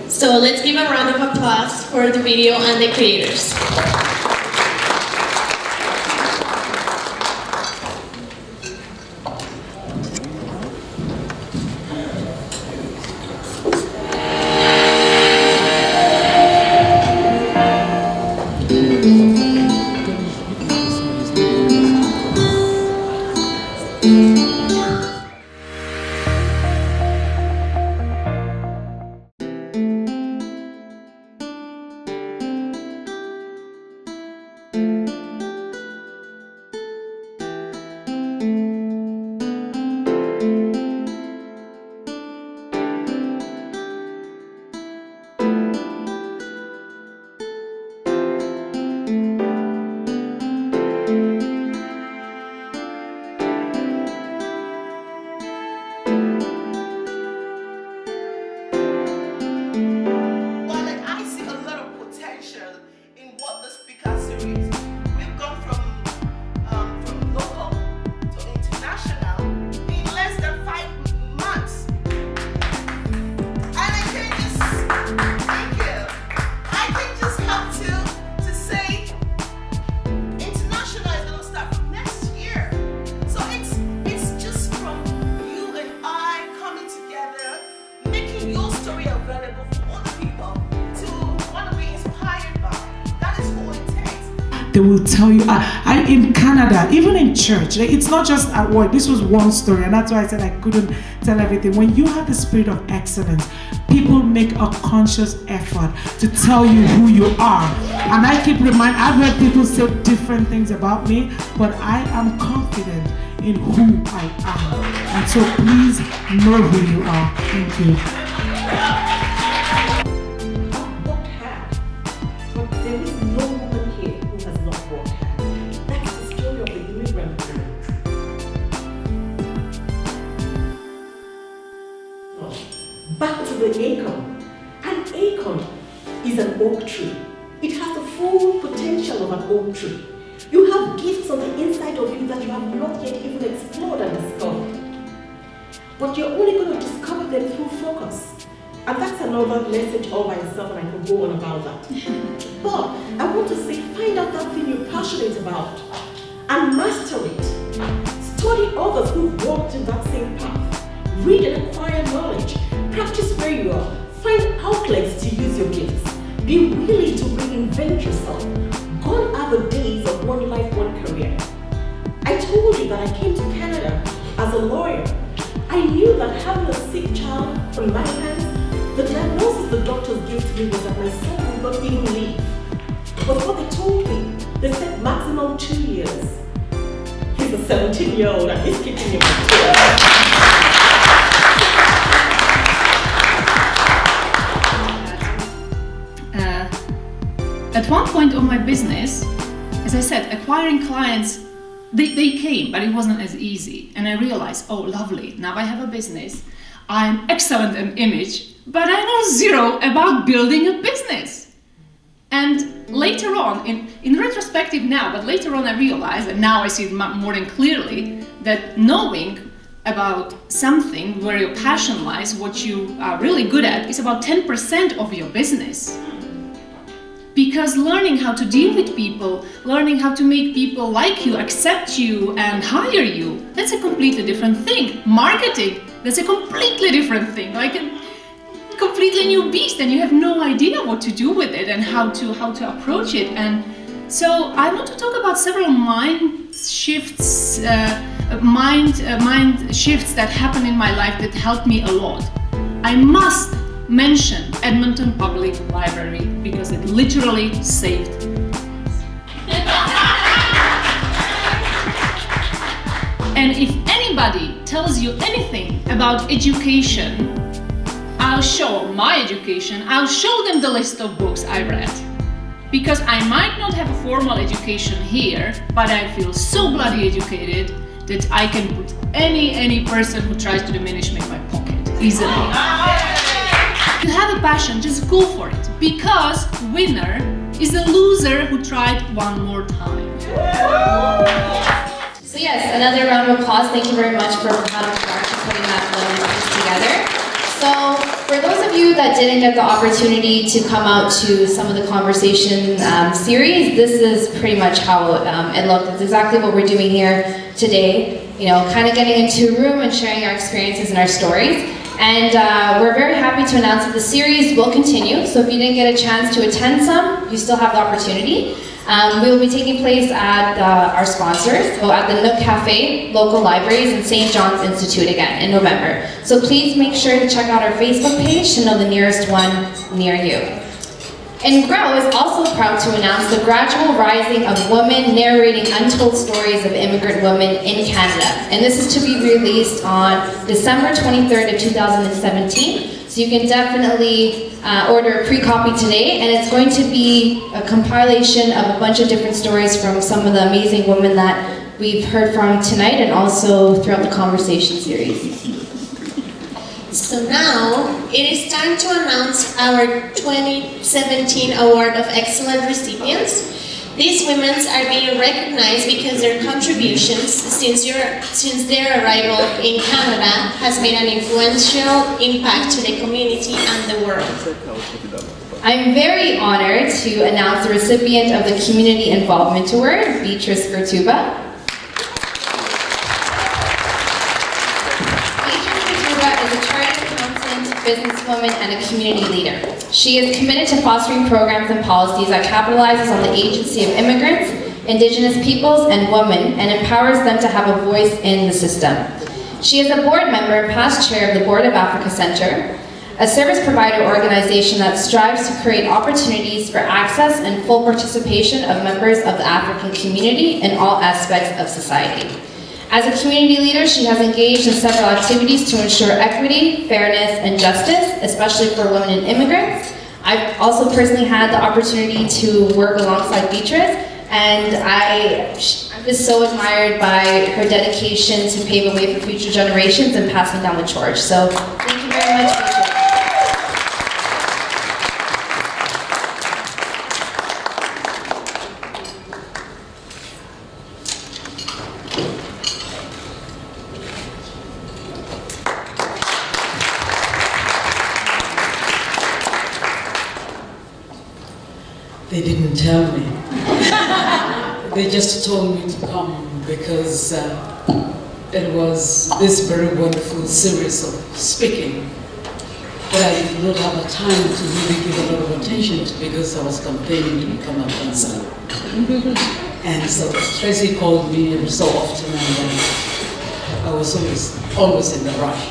C: So let's give a round of applause for the video and the creators.
O: will tell you. I in Canada, even in church, it's not just at work. This was one story, and that's why I said I couldn't tell everything. When you have the spirit of excellence, people make a conscious effort to tell you who you are. And I keep I've heard people say different things about me, but I am confident in who I am. And so please know who you are. Thank you.
P: But there is no woman here who has not worked hard. That's the story of the immigrant girl. Back to the acorn. An acorn is an oak tree. It has the full potential of an oak tree. You have gifts on the inside of you that you have not yet even explored and discovered. But you're only going to discover them through focus. And that's another message all by itself, and I could go on about that. But I want to say, find out that thing you're passionate about and master it. Study others who've walked in that same path. Read and acquire knowledge. Practice where you are. Find outlets to use your gifts. Be willing to reinvent yourself. Gone are the days of one life, one career. I told you that I came to Canada as a lawyer. I knew that having a sick child on my hands, the diagnosis the doctors gave to me was that my son would not even leave. But what they told me, they said maximum 2 years. He's a 17-year-old and he's kicking me my tail.
Q: At one point of my business, as I said, acquiring clients, they came, but it wasn't as easy. And I realized, oh, lovely, now I have a business. I'm excellent in image, but I know zero about building a business. And later on, in retrospective now, but later on I realized, and now I see it more than clearly, that knowing about something where your passion lies, what you are really good at, is about 10% of your business. Because learning how to deal with people, learning how to make people like you, accept you, and hire you, that's a completely different thing. Marketing, that's a completely different thing, like a completely new beast, and you have no idea what to do with it and how to approach it. And so I want to talk about several mind shifts that happened in my life that helped me a lot. I must mention Edmonton Public Library because it literally saved me. And if anybody tells you anything about education, I'll show my education, I'll show them the list of books I read. Because I might not have a formal education here, but I feel so bloody educated that I can put any person who tries to diminish me in my pocket easily. If you have a passion, just go for it, because winner is a loser who tried one more time.
B: So yes, another round of applause. Thank you very much for Madam Clark for putting that lovely piece together. So for those of you that didn't get the opportunity to come out to some of the conversation series, this is pretty much how it looked. It's exactly what we're doing here today. You know, kind of getting into a room and sharing our experiences and our stories. And we're very happy to announce that the series will continue. So if you didn't get a chance to attend some, you still have the opportunity. We will be taking place at our sponsors, so at the Nook Cafe, local libraries, and St. John's Institute again in November. So please make sure to check out our Facebook page to know the nearest one near you. And GROW is also proud to announce the gradual rising of women narrating untold stories of immigrant women in Canada. And this is to be released on December 23rd of 2017. So you can definitely order a pre-copy today. And it's going to be a compilation of a bunch of different stories from some of the amazing women that we've heard from tonight and also throughout the conversation series.
C: So now, it is time to announce our 2017 Award of Excellent recipients. These women are being recognized because their contributions since their arrival in Canada has made an influential impact to the community and the world.
B: I'm very honored to announce the recipient of the Community Involvement Award, Beatrice Gertuba. Businesswoman and a community leader. She is committed to fostering programs and policies that capitalizes on the agency of immigrants Indigenous peoples, and women, and empowers them to have a voice in the system. She is a board member and past chair of the Board of Africa Center, a service provider organization that strives to create opportunities for access and full participation of members of the African community in all aspects of society. As a community leader, she has engaged in several activities to ensure equity, fairness, and justice, especially for women and immigrants. I've also personally had the opportunity to work alongside Beatrice, and I'm just so admired by her dedication to pave a way for future generations and passing down the torch. So thank you very much, Beatrice.
R: They didn't tell me. They just told me to come because it was this very wonderful series of speaking that I did not have a time to really give a lot of attention to because I was campaigning to become a dancer. And so Tracy called me every so often, and I was always in the rush.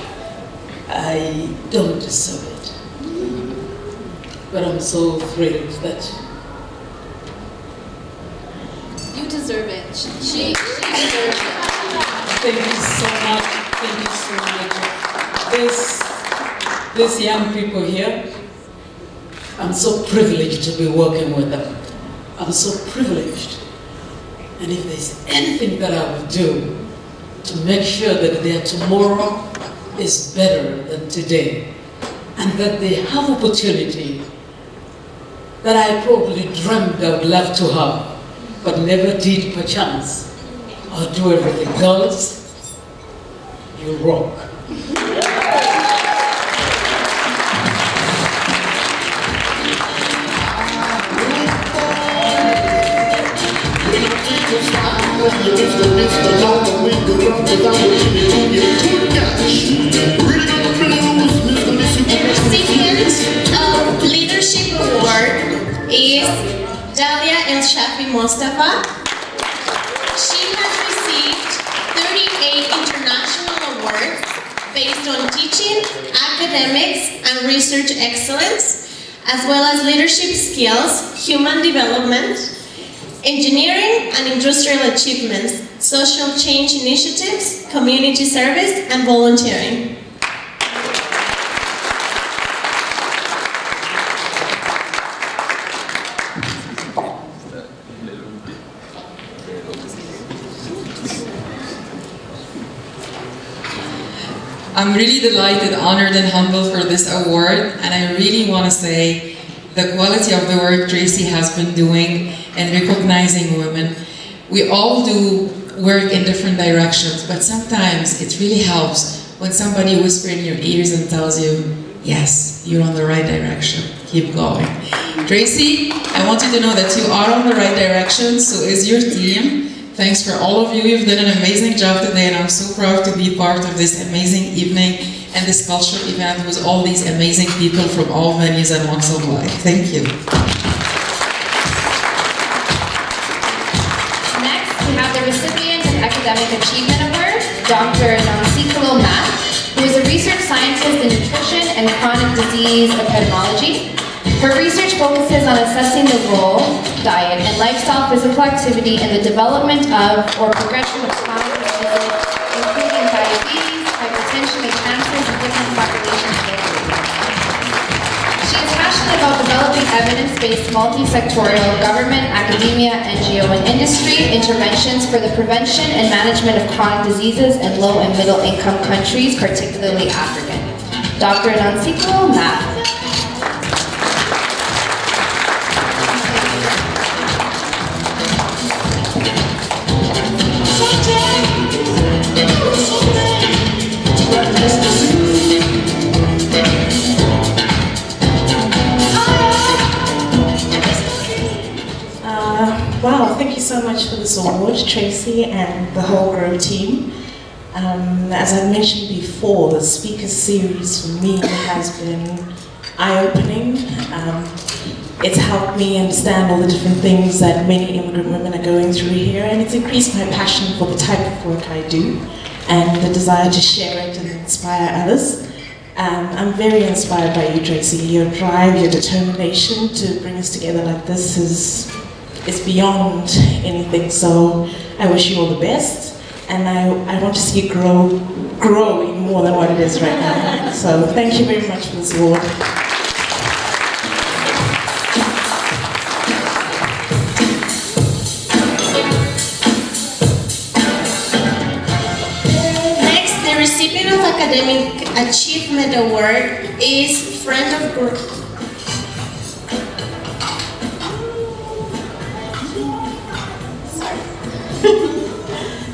R: I don't deserve it, but I'm so thrilled that
C: You deserve it. She deserves it.
R: Thank you so much. Thank you so much. These young people here, I'm so privileged to be working with them. I'm so privileged. And if there's anything that I would do to make sure that their tomorrow is better than today, and that they have opportunity that I probably dreamed I would love to have, but never did perchance, I'll do everything. Girls, you rock.
C: Recipient of Leadership Award is Dalia El Shafi Mostafa. She has received 38 international awards based on teaching, academics, and research excellence, as well as leadership skills, human development, engineering and industrial achievements, social change initiatives, community service, and volunteering.
N: I'm really delighted, honored, and humbled for this award, and I really want to say the quality of the work Tracy has been doing and recognizing women. We all do work in different directions, but sometimes it really helps when somebody whispers in your ears and tells you, yes, you're on the right direction, keep going. Tracy, I want you to know that you are on the right direction, so is your team. Thanks for all of you. You've done an amazing job today, and I'm so proud to be part of this amazing evening and this cultural event with all these amazing people from all venues and walks of life. Thank you.
B: Next, we have the recipient of Academic Achievement Award, Dr. Nansikolo Matt, who is a research scientist in nutrition and chronic disease epidemiology. Her research focuses on assessing the role, diet, and lifestyle physical activity in the development of or progression of chronic diseases, including diabetes, hypertension, and cancers in different populations globally. She is passionate about developing evidence-based multi-sectorial government, academia, NGO, and industry interventions for the prevention and management of chronic diseases in low and middle-income countries, particularly African. Dr. Nansikolo Matt.
S: Wow, thank you so much for this award, Tracy and the whole GROW team. As I mentioned before, the speaker series for me has been eye-opening. It's helped me understand all the different things that many immigrant women are going through here, and it's increased my passion for the type of work I do and the desire to share it and inspire others. I'm very inspired by you, Tracy. Your drive, your determination to bring us together like this is beyond anything. So I wish you all the best, and I want to see it grow even more than what it is right now. So thank you very much for this award.
C: Recipient of Academic Achievement Award is Friend of Grow.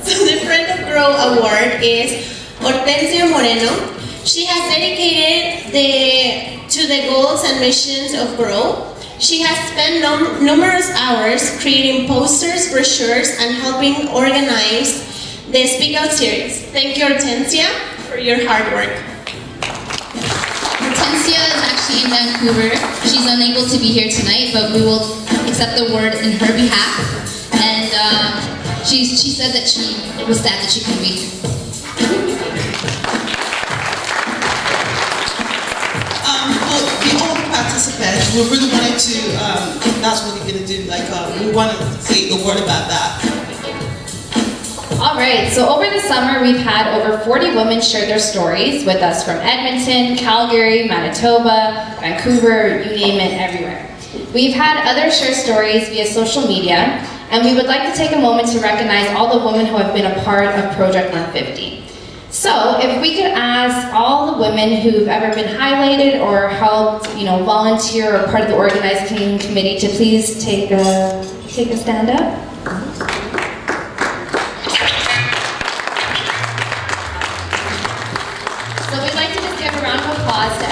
C: So the Friend of Grow Award is Hortensia Moreno. She has dedicated to the goals and missions of Grow. She has spent numerous hours creating posters, brochures, and helping organize the Speak Out series. Thank you, Hortensia, for your hard work.
T: Hortensia is actually in Vancouver. She's unable to be here tonight, but we will accept the award in her behalf. And she said that she was sad that she couldn't be here.
U: For all the participants, we really wanted to, that's what we're going to do, we want to say a word about that.
B: All right, so over the summer, we've had over 40 women share their stories with us from Edmonton, Calgary, Manitoba, Vancouver, you name it, everywhere. We've had others share stories via social media, and we would like to take a moment to recognize all the women who have been a part of Project 150. So, if we could ask all the women who've ever been highlighted or helped, volunteer or part of the organizing committee to please take a stand up.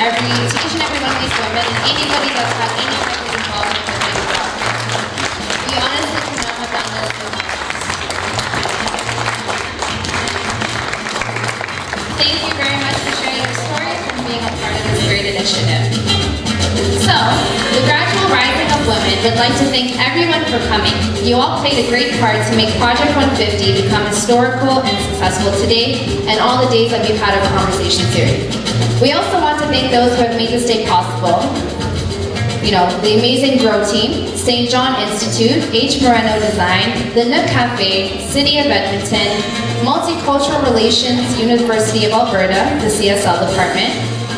B: To each and every one of these women and anybody that's had any type of involvement with this project. We honestly could not have done this without us. Thank you very much for sharing your stories and being a part of this great initiative. So, the Gradual Rising of Women would like to thank everyone for coming. You all played a great part to make Project 150 become historical and successful today and all the days that we've had our conversation series. We also want to thank those who have made this day possible. The amazing Grow team, St. John Institute, H. Moreno Design, the Nook Cafe, City of Edmonton, Multicultural Relations, University of Alberta, the CSL department,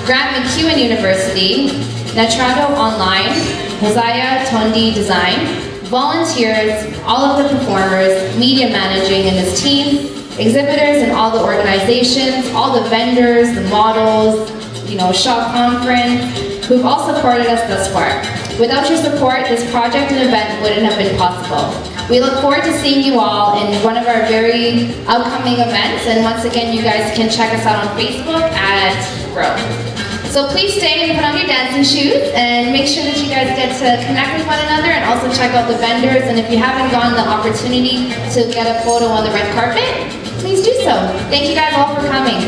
B: Grant MacEwan University, Netrado Online, Hosea Tondi Design, volunteers, all of the performers, media managing in this team, exhibitors and all the organizations, all the vendors, the models, shop conference, who've all supported us thus far. Without your support, this project and event wouldn't have been possible. We look forward to seeing you all in one of our very upcoming events, and once again, you guys can check us out on Facebook at Grow. So please stay and put on your dancing shoes, and make sure that you guys get to connect with one another, and also check out the vendors, and if you haven't gotten the opportunity to get a photo on the red carpet, please do so. Thank you guys all for coming.